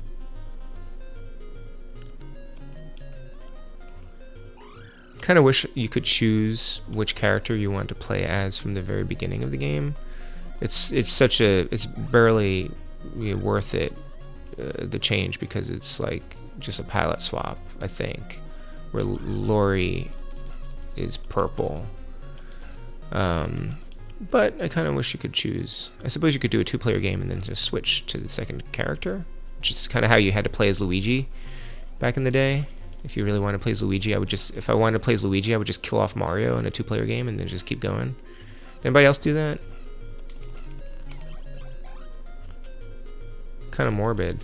Kind of wish you could choose which character you want to play as from the very beginning of the game. It's barely worth it, the change, because it's like just a palette swap, I think, where Lori is purple. But I kind of wish you could choose. I suppose you could do a 2-player game and then just switch to the second character, which is kind of how you had to play as Luigi back in the day. If you really wanted to play as Luigi, if I wanted to play as Luigi, I would just kill off Mario in a 2-player game and then just keep going. Anybody else do that? Kind of morbid.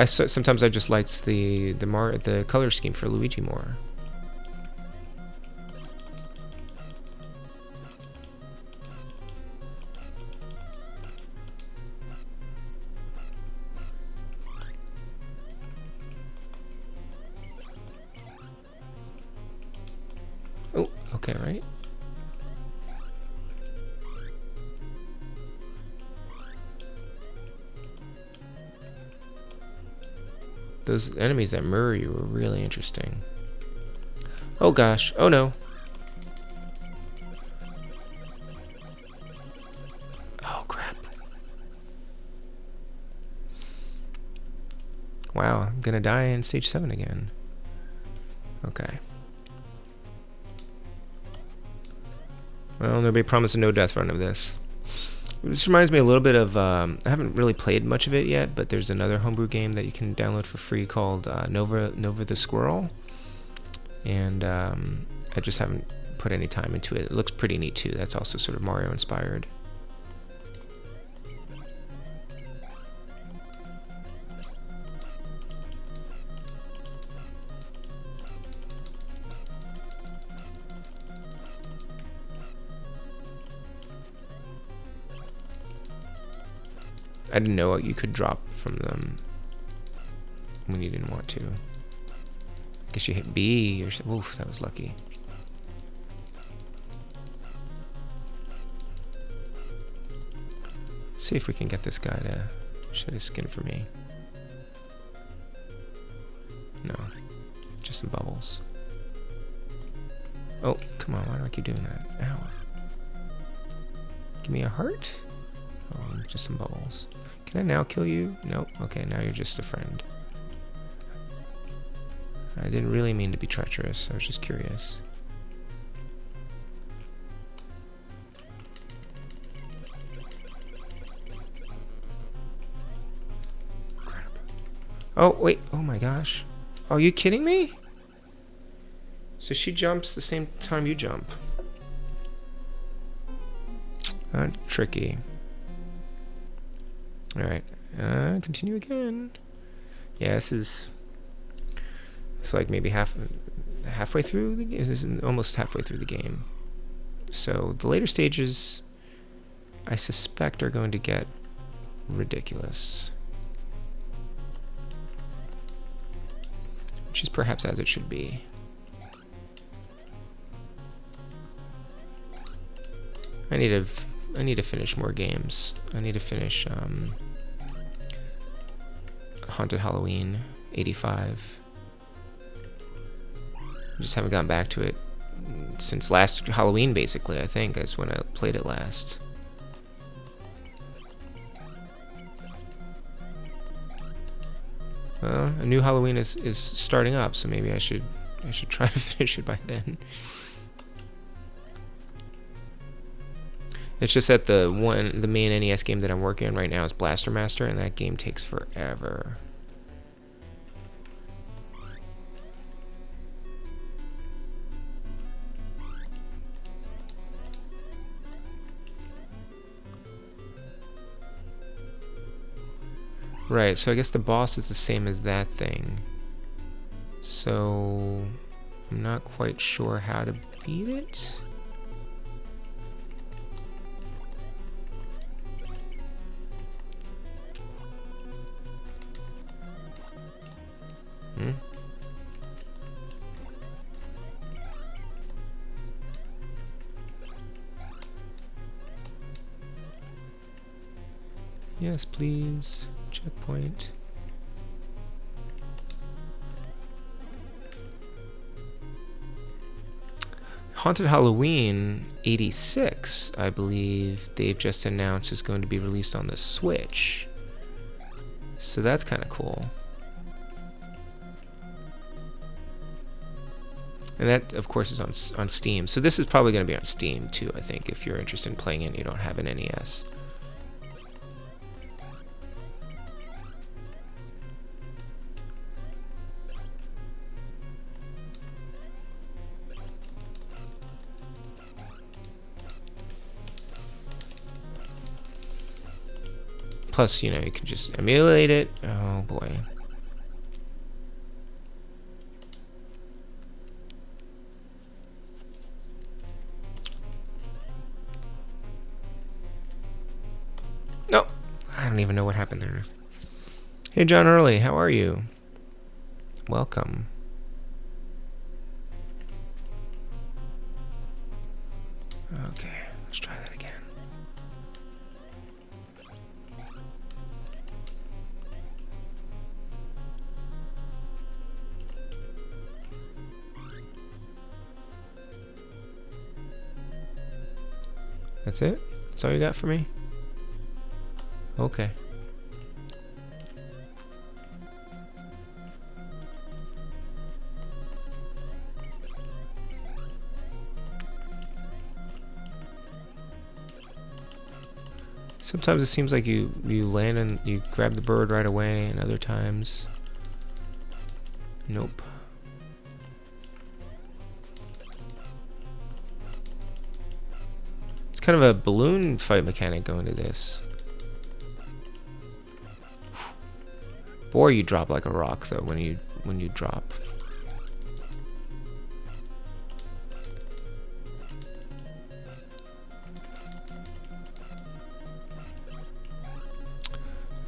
Sometimes I just liked the color scheme for Luigi more. Oh, okay, right. Those enemies that mirror you were really interesting. Oh gosh. Oh no. Oh crap. Wow, I'm gonna die in stage 7 again. Okay. Well, nobody promised a no death run of this. This reminds me a little bit of, I haven't really played much of it yet, but there's another homebrew game that you can download for free called Nova the Squirrel. And I just haven't put any time into it. It looks pretty neat too. That's also sort of Mario inspired. I didn't know you could drop from them when you didn't want to. I guess you hit B or something. Oof, that was lucky. Let's see if we can get this guy to shed his skin for me. No, just some bubbles. Oh, come on, why do I keep doing that? Ow. Give me a heart? Oh, just some bubbles. Can I now kill you? Nope. Okay, now you're just a friend. I didn't really mean to be treacherous. I was just curious. Crap. Oh, wait. Oh my gosh. Are you kidding me? So she jumps the same time you jump. Tricky. Alright. Continue again. Yeah, it's like maybe halfway through the game. This is almost halfway through the game. So the later stages, I suspect, are going to get ridiculous. Which is perhaps as it should be. I need to finish more games. I need to finish Haunted Halloween 85. I just haven't gotten back to it since last Halloween, basically. I think is when I played it last. Well, a new Halloween is starting up, so maybe I should try to finish it by then. It's just that the main NES game that I'm working on right now is Blaster Master, and that game takes forever. Right, so I guess the boss is the same as that thing. So I'm not quite sure how to beat it. Yes, please. Checkpoint. Haunted Halloween 86, I believe they've just announced is going to be released on the Switch. So that's kind of cool. And that, of course, is on Steam. So this is probably going to be on Steam, too, I think, if you're interested in playing it and you don't have an NES. Plus, you know, you can just emulate it. Oh, boy. No, I don't even know what happened there. Hey, John Early, how are you? Welcome. Okay, let's try that again. That's it? That's all you got for me? Okay. Sometimes it seems like you land and you grab the bird right away, and other times, nope. It's kind of a balloon fight mechanic going to this. Boy, you drop like a rock though when you drop.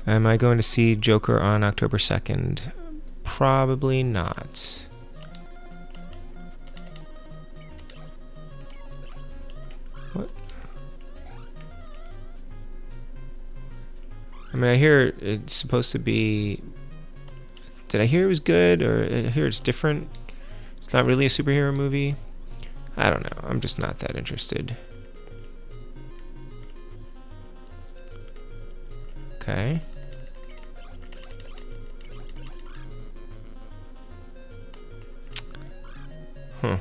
Am I going to see Joker on October 2nd? Probably not. What? I mean, I hear it's supposed to be... Did I hear it was good, or I hear it's different? It's not really a superhero movie? I don't know. I'm just not that interested. Okay. Huh.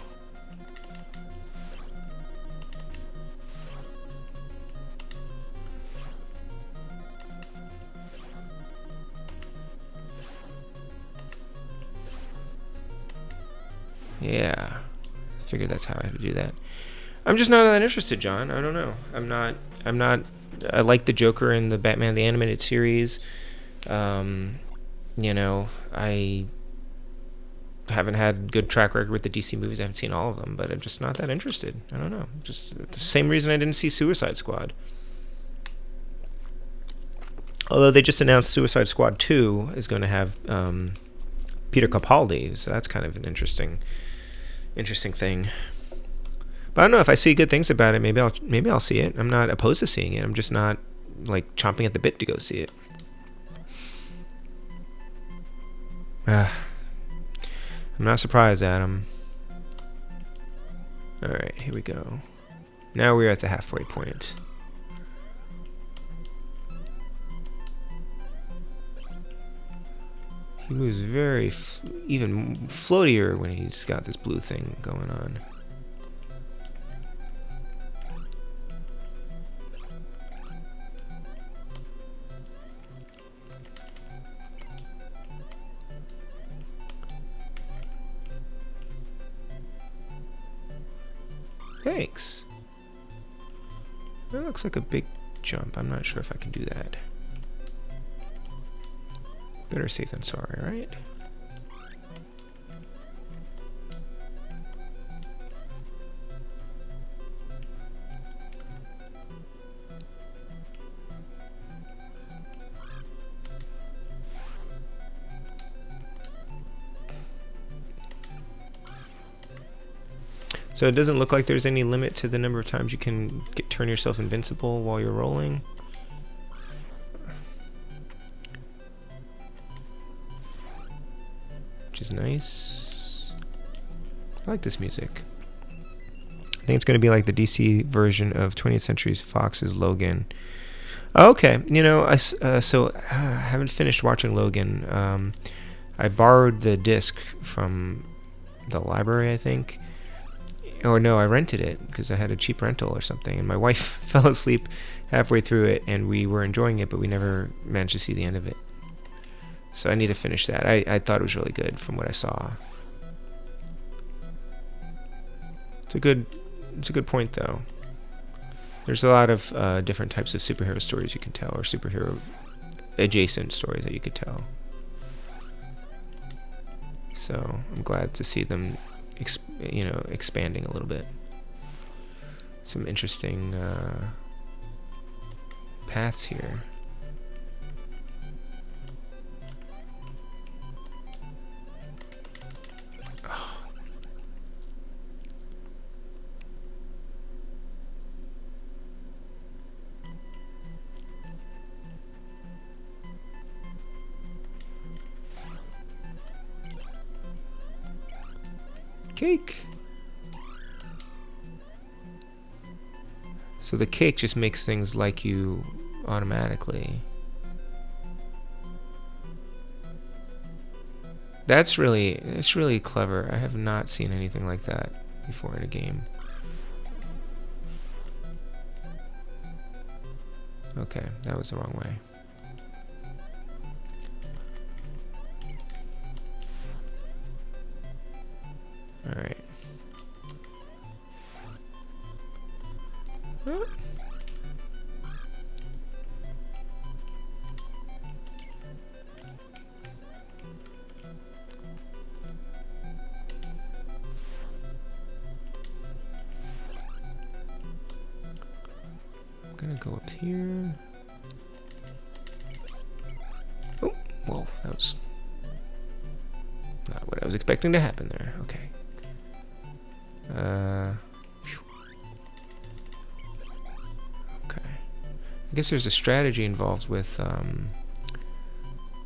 Yeah. I figured that's how I had to do that. I'm just not that interested, John. I don't know. I'm not I like the Joker in the Batman the Animated Series. You know, I haven't had good track record with the DC movies. I haven't seen all of them, but I'm just not that interested. I don't know. Just the same reason I didn't see Suicide Squad. Although they just announced Suicide Squad 2 is going to have Peter Capaldi, so that's kind of an interesting thing. But I don't know, if I see good things about it, maybe I'll see it. I'm not opposed to seeing it. I'm just not like chomping at the bit to go see it. I'm not surprised, Adam. All right, here we go. Now we're at the halfway point. He moves very even floatier when he's got this blue thing going on. Thanks. That looks like a big jump. I'm not sure if I can do that. Better safe than sorry, right? So it doesn't look like there's any limit to the number of times you can turn yourself invincible while you're rolling. Which is nice. I like this music. I think it's going to be like the DC version of 20th Century Fox's Logan. Okay, you know, I haven't finished watching Logan. I borrowed the disc from the library, I think. Or no, I rented it because I had a cheap rental or something. And my wife fell asleep halfway through it, and we were enjoying it, but we never managed to see the end of it. So I need to finish that. I thought it was really good from what I saw. It's a good point, though. There's a lot of different types of superhero stories you can tell, or superhero adjacent stories that you could tell. So I'm glad to see them expanding a little bit. Some interesting paths here. Oh. Cake. So the cake just makes things like you automatically. It's really clever. I have not seen anything like that before in a game. Okay, that was the wrong way. All right. Oh. I'm gonna go up here. Not what I was expecting to happen there. Okay. Okay. I guess there's a strategy involved with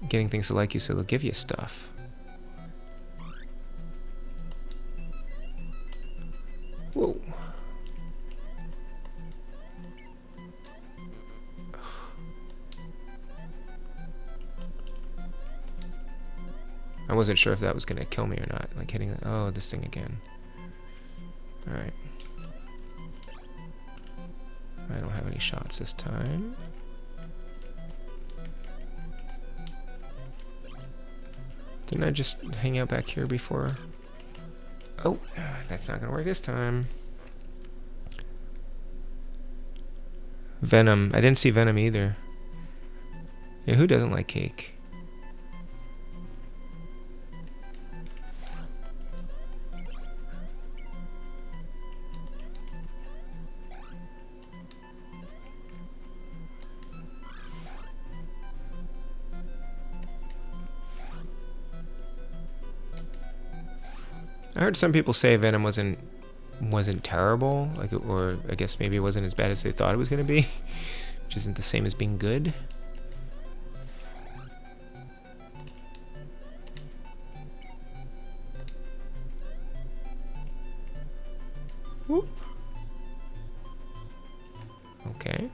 getting things to like you, so they'll give you stuff. Whoa. I wasn't sure if that was going to kill me or not. Like hitting the, oh, this thing again. Alright. I don't have any shots this time. Didn't I just hang out back here before? Oh, that's not going to work this time. Venom. I didn't see Venom either. Yeah, who doesn't like cake? I heard some people say Venom wasn't terrible, like, or I guess maybe it wasn't as bad as they thought it was going to be, which isn't the same as being good. Whoop. Okay.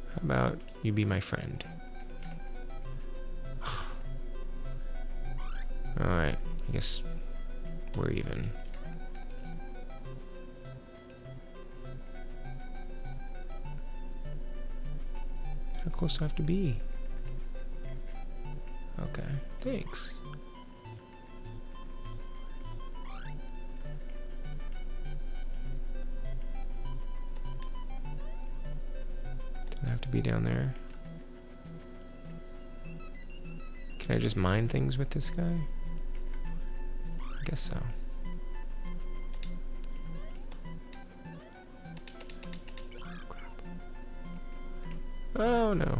How about you be my friend? Alright, I guess we're even. How close do I have to be? Okay, thanks. Didn't have to be down there. Can I just mine things with this guy? I guess so. Oh no.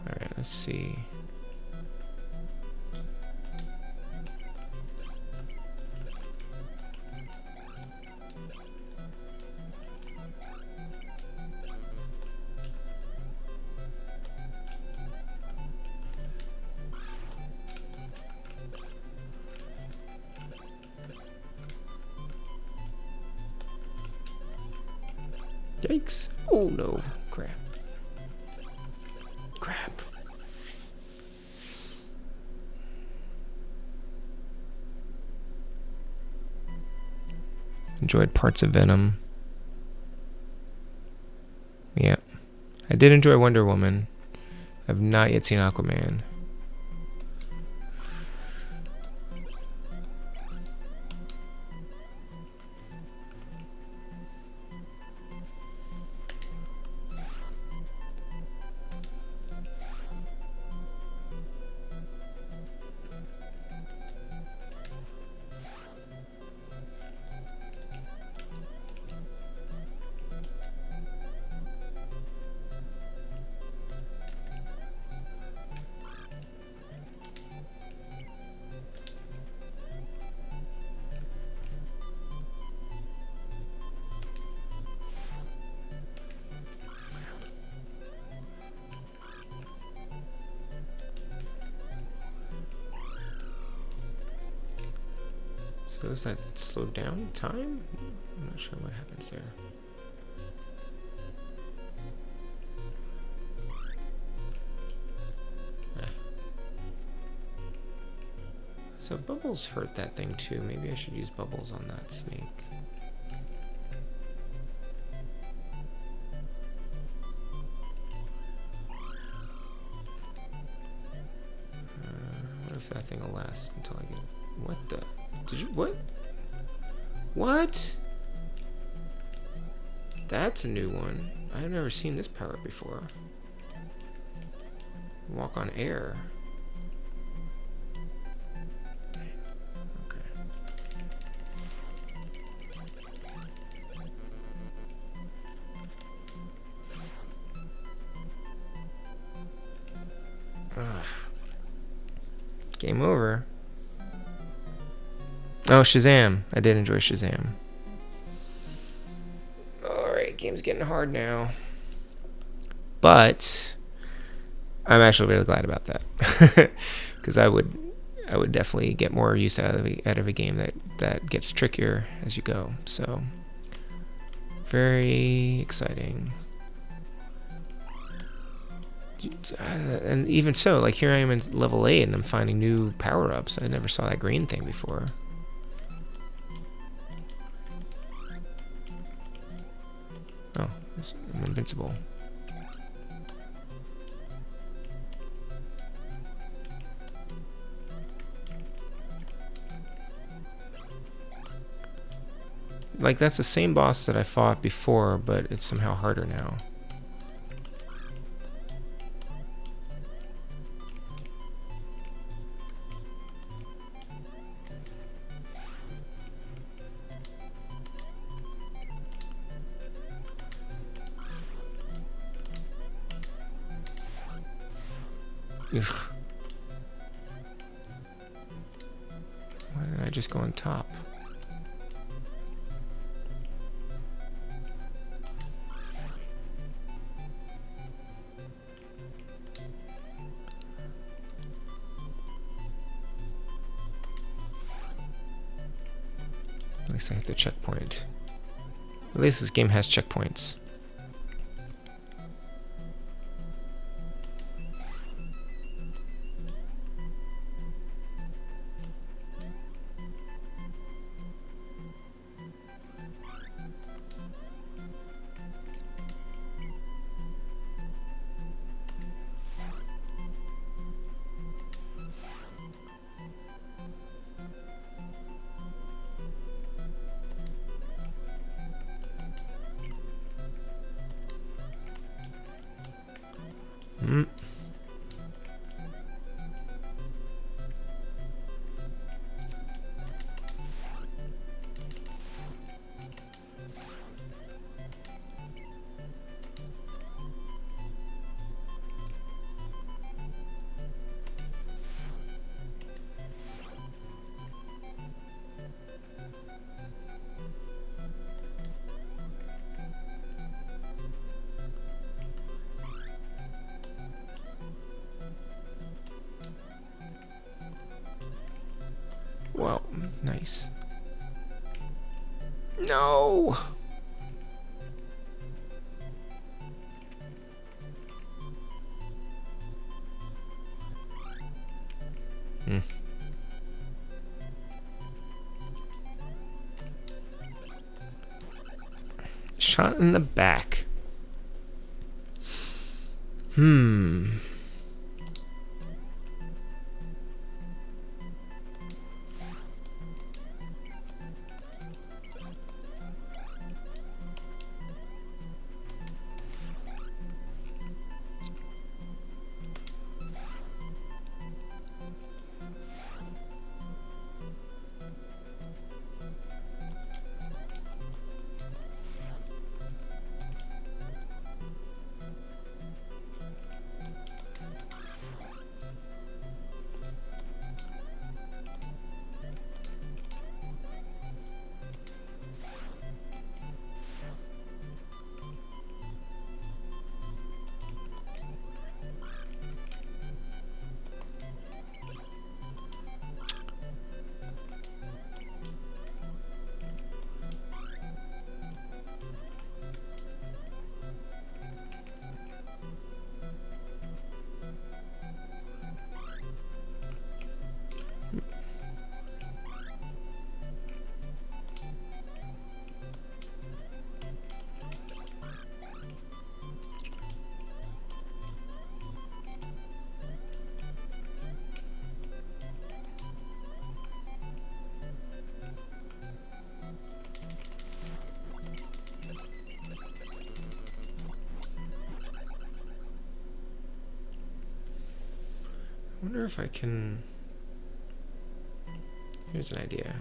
Alright, let's see. Yikes. Oh no. Crap. Crap. Enjoyed parts of Venom. Yeah. I did enjoy Wonder Woman. I've not yet seen Aquaman. So does that slow down time? I'm not sure what happens there. So bubbles hurt that thing too. Maybe I should use bubbles on that snake. What if that thing will last until I get it? What the? Did you, what? What? That's a new one. I've never seen this power before. Walk on air. Dang. Ugh. Game over. Oh, Shazam. I did enjoy Shazam. Alright, game's getting hard now. But I'm actually really glad about that. Because I would definitely get more use out of a game that gets trickier as you go. So, very exciting. And even so, like, here I am in level 8 and I'm finding new power-ups. I never saw that green thing before. Oh, I'm invincible. Like, that's the same boss that I fought before, but it's somehow harder now. Ugh. Why did I just go on top? At least I hit the checkpoint. At least this game has checkpoints. Wow, nice. No! Shot in the back. I wonder if I can... Here's an idea.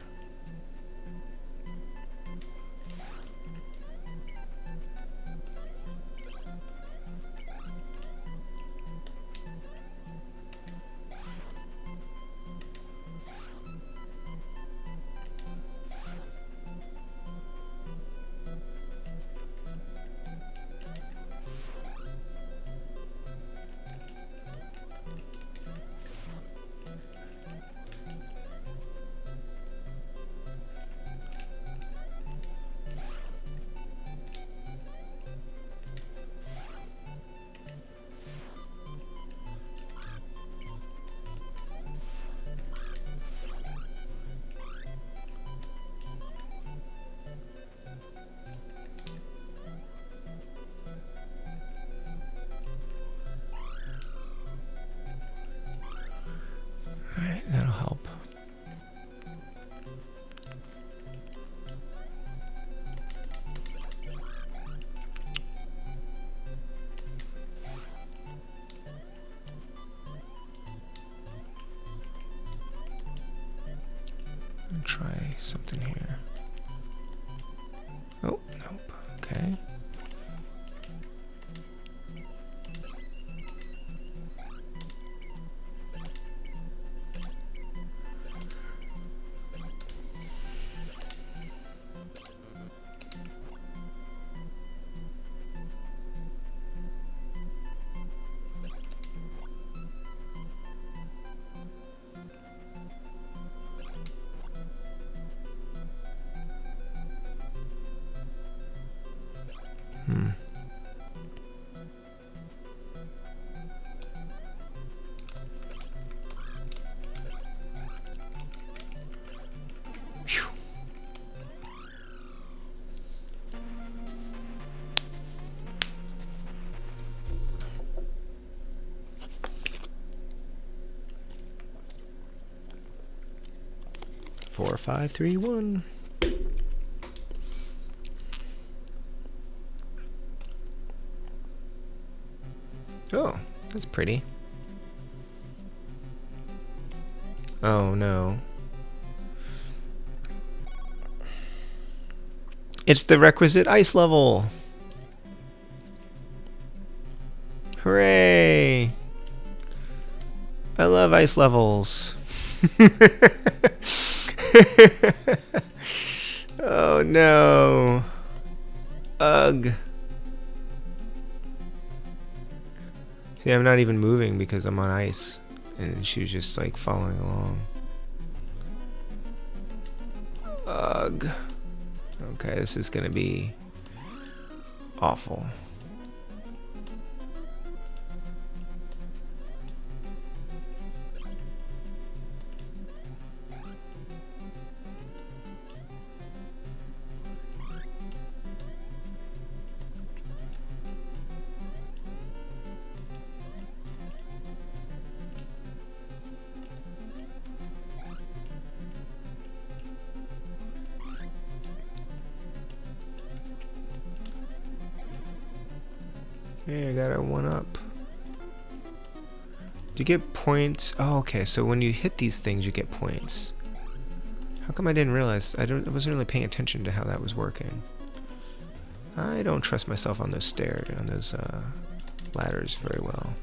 try something here. Oh, nope. Okay. Phew. Four, five, three, one. Oh, that's pretty. Oh no. It's the requisite ice level. Hooray! I love ice levels. Oh no. Ugh. See, I'm not even moving because I'm on ice. And she was just like following along. Ugh. Okay, this is gonna be awful. Hey, I got a 1-up. Do you get points? Oh, okay. So when you hit these things, you get points. How come I didn't realize? I wasn't really paying attention to how that was working. I don't trust myself on those stairs, on those ladders very well.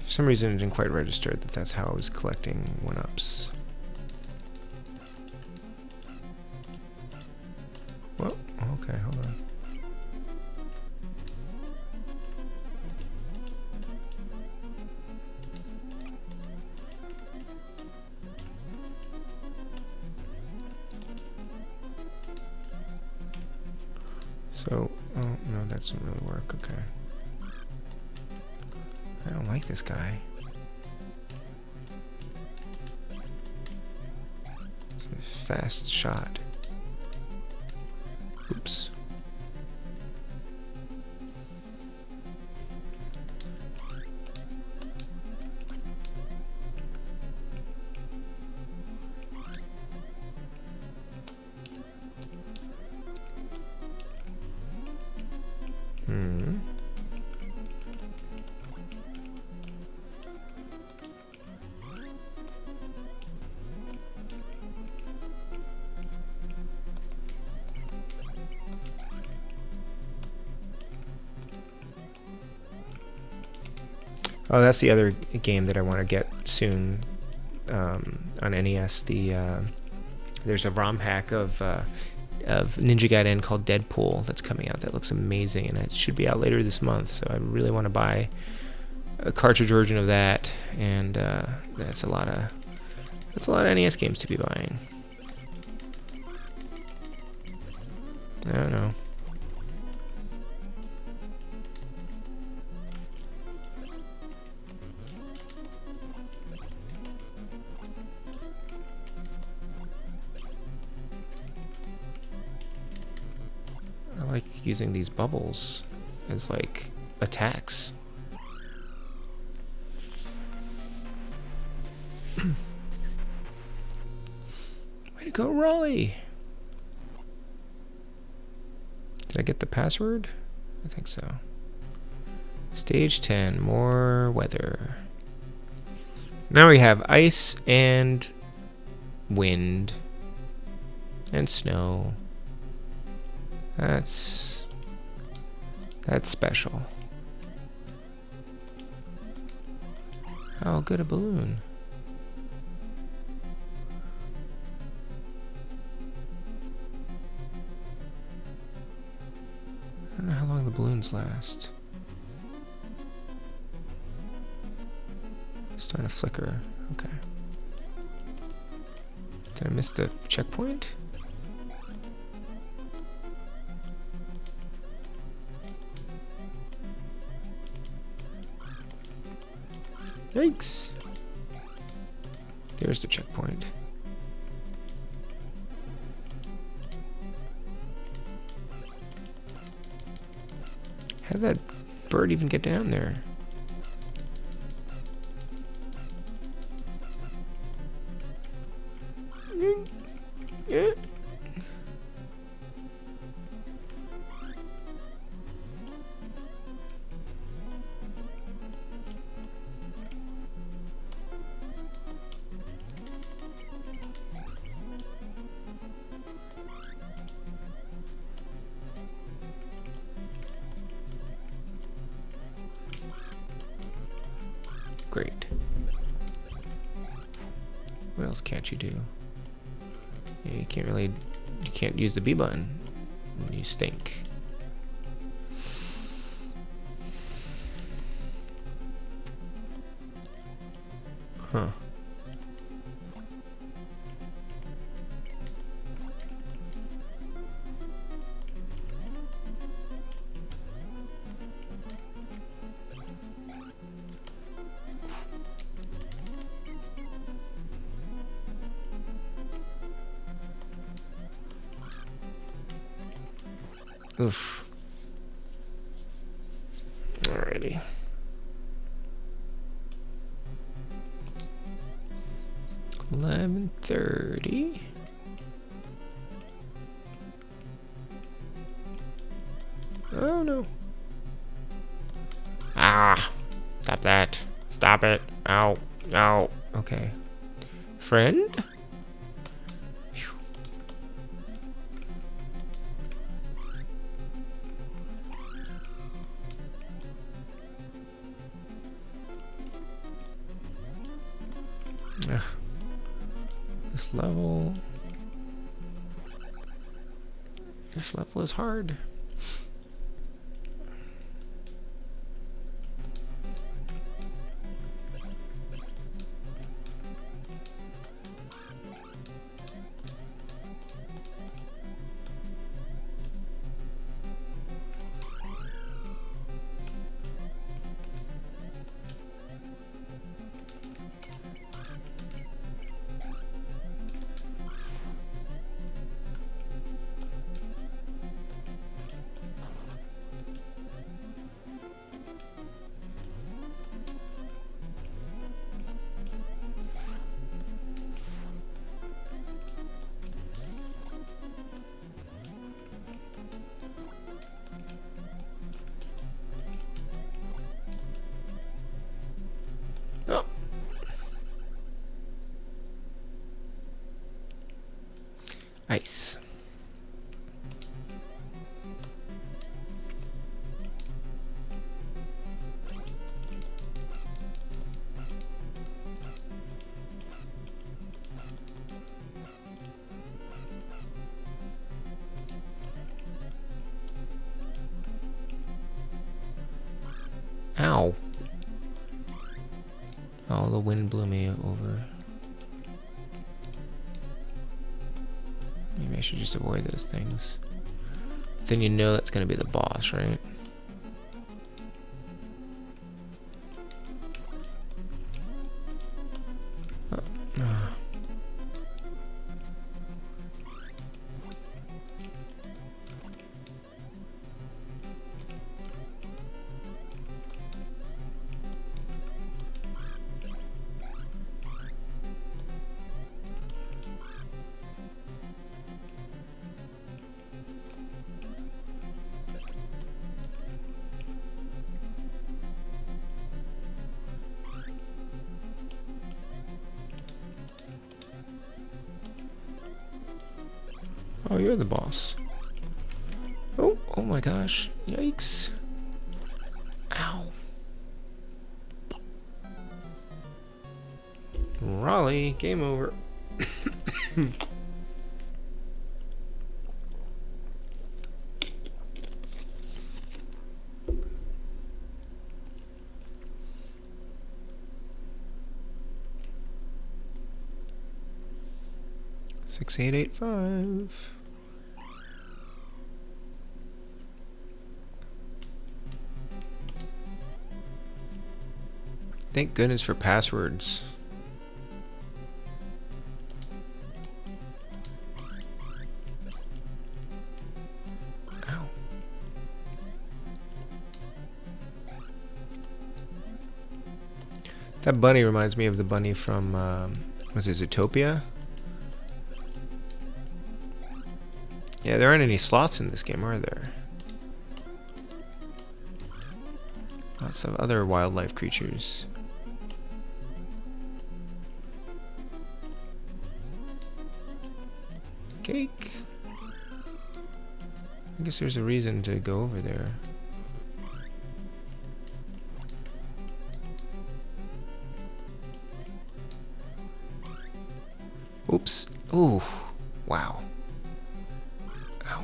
For some reason, it didn't quite register that that's how I was collecting 1-ups. Well, okay, hold on. So, oh, no, that doesn't really work, okay. I don't like this guy. It's a fast shot. Oops. Oh, that's the other game that I want to get soon on NES. There's a ROM hack of Ninja Gaiden called Deadpool that's coming out that looks amazing, and it should be out later this month. So I really want to buy a cartridge version of that, and that's a lot of NES games to be buying. I don't know. I like using these bubbles as like attacks. Go Raleigh! Did I get the password? I think so. Stage 10, more weather. Now we have ice and wind and snow. That's special. How good a balloon. I don't know how long the balloons last. It's starting to flicker. Okay. Did I miss the checkpoint? Yikes. There's the checkpoint. How did that bird even get down there? Great. What else can't you do? Yeah, you can't use the B button. You stink. Huh. Oof. Alrighty. $11:30. Oh no. Ah! Stop that. Stop it. Ow. Ow. Okay. Friend? Ugh. This level is hard. Oh. Ice. Ow. Oh, the wind blew me over. Maybe I should just avoid those things. Then you know that's going to be the boss, right? Oh. Ah. Oh, you're the boss. Oh, oh my gosh. Yikes. Ow. Raleigh, game over. Six, 8, 8, 5. Thank goodness for passwords. Ow. That bunny reminds me of the bunny from, was it Zootopia? Yeah, there aren't any sloths in this game, are there? Lots of other wildlife creatures. Cake. I guess there's a reason to go over there. Oops. Ooh. Wow. Ow.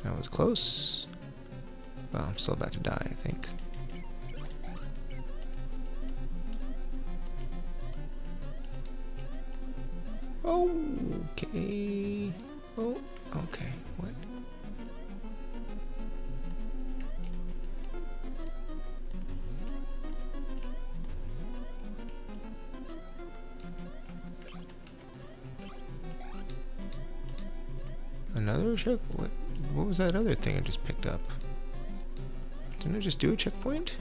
That was close. Well, I'm still about to die, I think. Okay. Oh, okay. What? Another check? What was that other thing I just picked up? Didn't I just do a checkpoint?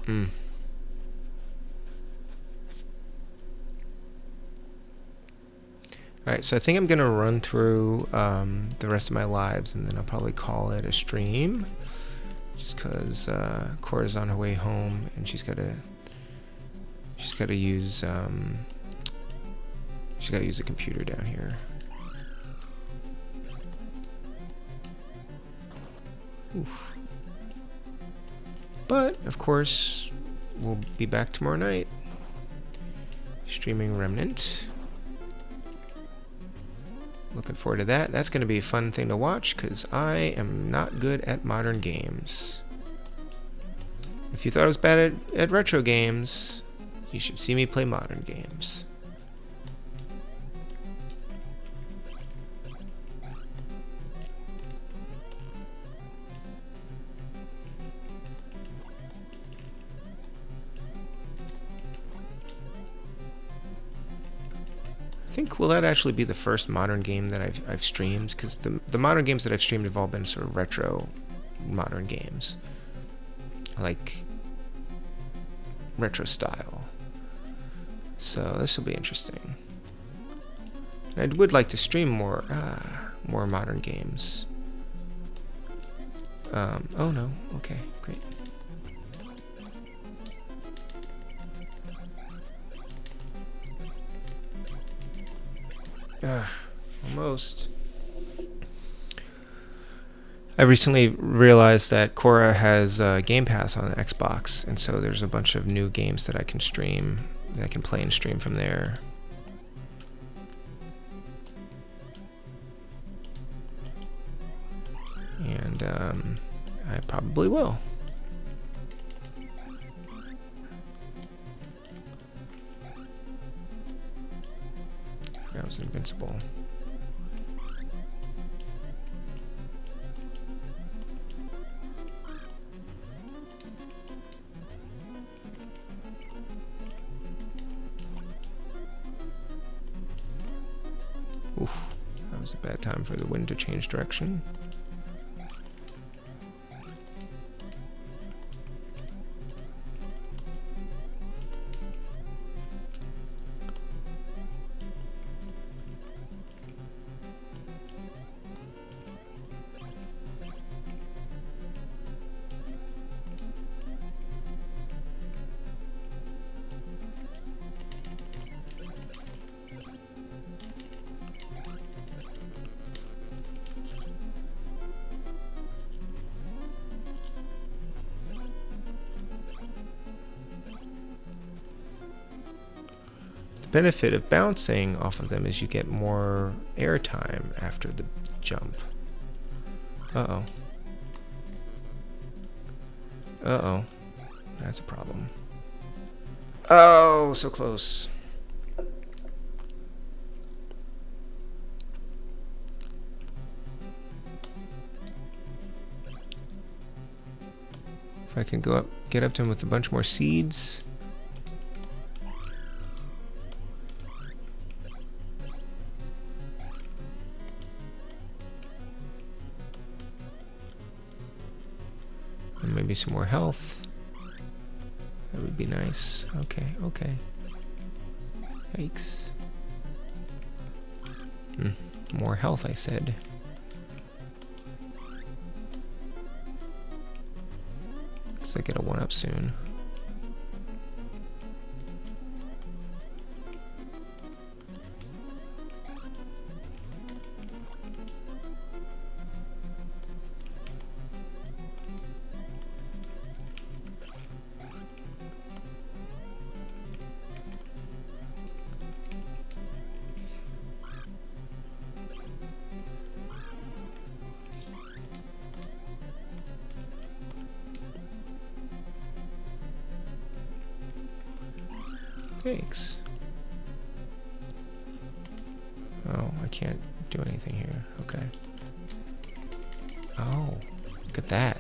Hmm. Alright, so I think I'm going to run through the rest of my lives, and then I'll probably call it a stream. Just because Cora's on her way home, and she's got to use the computer down here. Oof. But of course, we'll be back tomorrow night, streaming Remnant. Looking forward to that. That's going to be a fun thing to watch because I am not good at modern games. If you thought I was bad at retro games, you should see me play modern games. I think, will that actually be the first modern game that I've streamed? Because the modern games that I've streamed have all been sort of retro modern games. Like retro style. So this will be interesting. I would like to stream more modern games. Oh no, okay, great. Almost. I recently realized that Cora has Game Pass on Xbox, and so there's a bunch of new games that I can stream, that I can play and stream from there. And I probably will. That was invincible. Oof, that was a bad time for the wind to change direction. benefit of bouncing off of them is you get more air time after the jump. Uh-oh. Uh-oh. That's a problem. Oh, so close. If I can go up, get up to him with a bunch more seeds. And maybe some more health. That would be nice. Okay, okay. Yikes. More health, I said. Guess I get a 1-up soon. Thanks. Oh, I can't do anything here. Okay. Oh, look at that.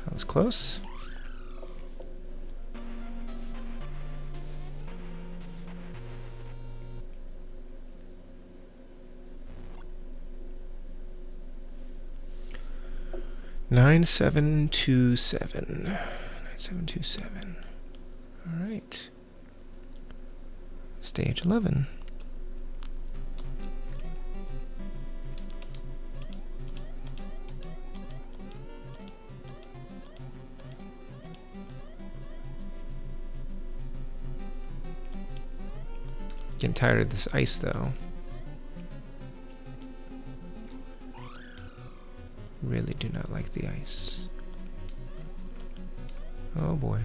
That was close. Nine seven two seven. 9727. All right. Stage 11. Getting tired of this ice, though. Really do not like the ice. Oh boy.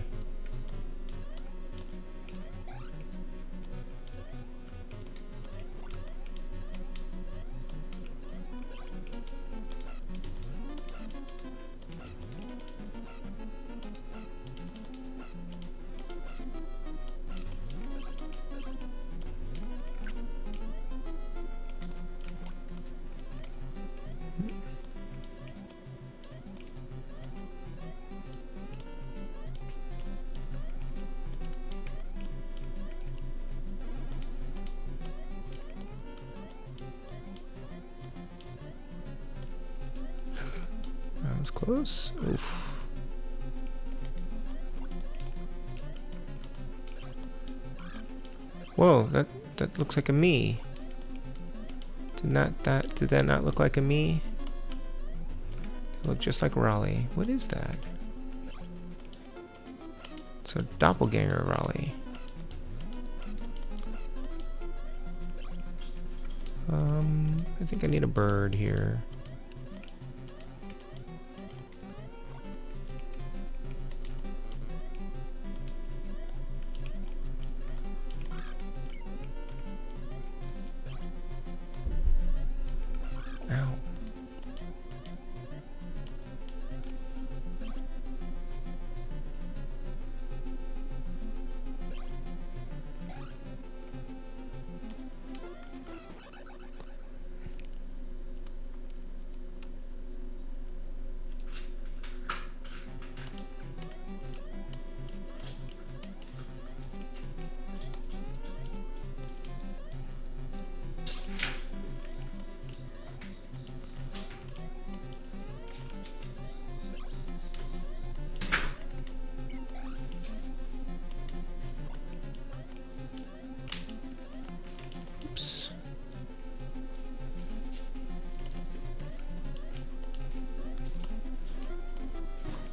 That was close. Oof. Whoa, that looks like a me. Did that not look like a me? It looked just like Raleigh. What is that? It's a doppelganger Raleigh. I think I need a bird here. Ow.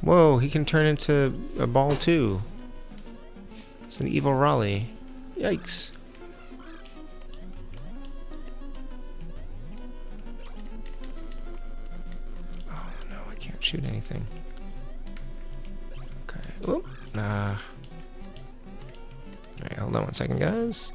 Whoa, he can turn into a ball too. It's an evil Rollie. Yikes. Oh no, I can't shoot anything. Okay. Oop. Alright, hold on one second, guys.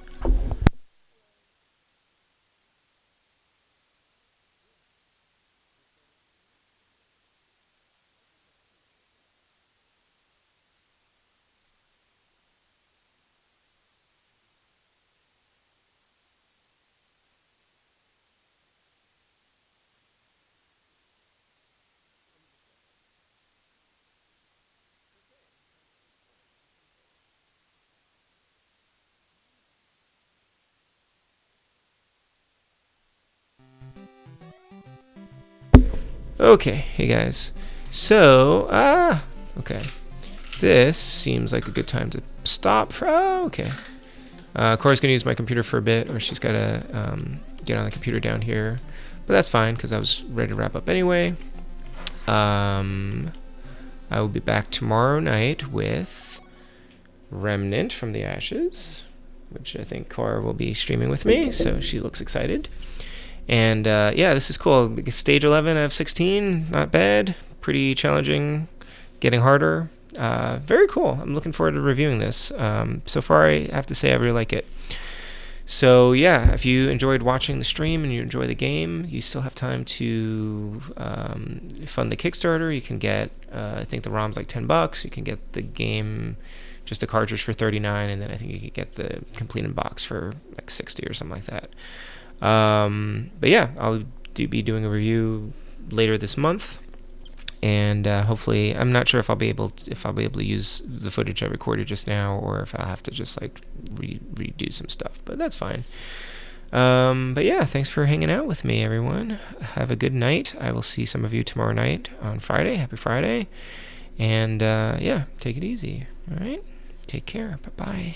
Okay, hey guys. So, okay. This seems like a good time to stop for, okay. Cora's gonna use my computer for a bit, or she's gotta get on the computer down here. But that's fine, because I was ready to wrap up anyway. I will be back tomorrow night with Remnant from the Ashes, which I think Cora will be streaming with me, so she looks excited. And yeah, this is cool. Stage 11 out of 16, not bad. Pretty challenging, getting harder. Very cool. I'm looking forward to reviewing this. So far, I have to say I really like it. So yeah, if you enjoyed watching the stream and you enjoy the game, you still have time to fund the Kickstarter. You can get, I think the ROM's like $10. You can get the game, just the cartridge for $39, and then I think you could get the complete in box for like $60 or something like that. But yeah, I'll be doing a review later this month, and hopefully, I'm not sure if I'll be able to use the footage I recorded just now, or if I'll have to just like redo some stuff. But that's fine. But yeah, thanks for hanging out with me, everyone. Have a good night. I will see some of you tomorrow night on Friday. Happy Friday, and yeah, take it easy. All right, take care. Bye bye.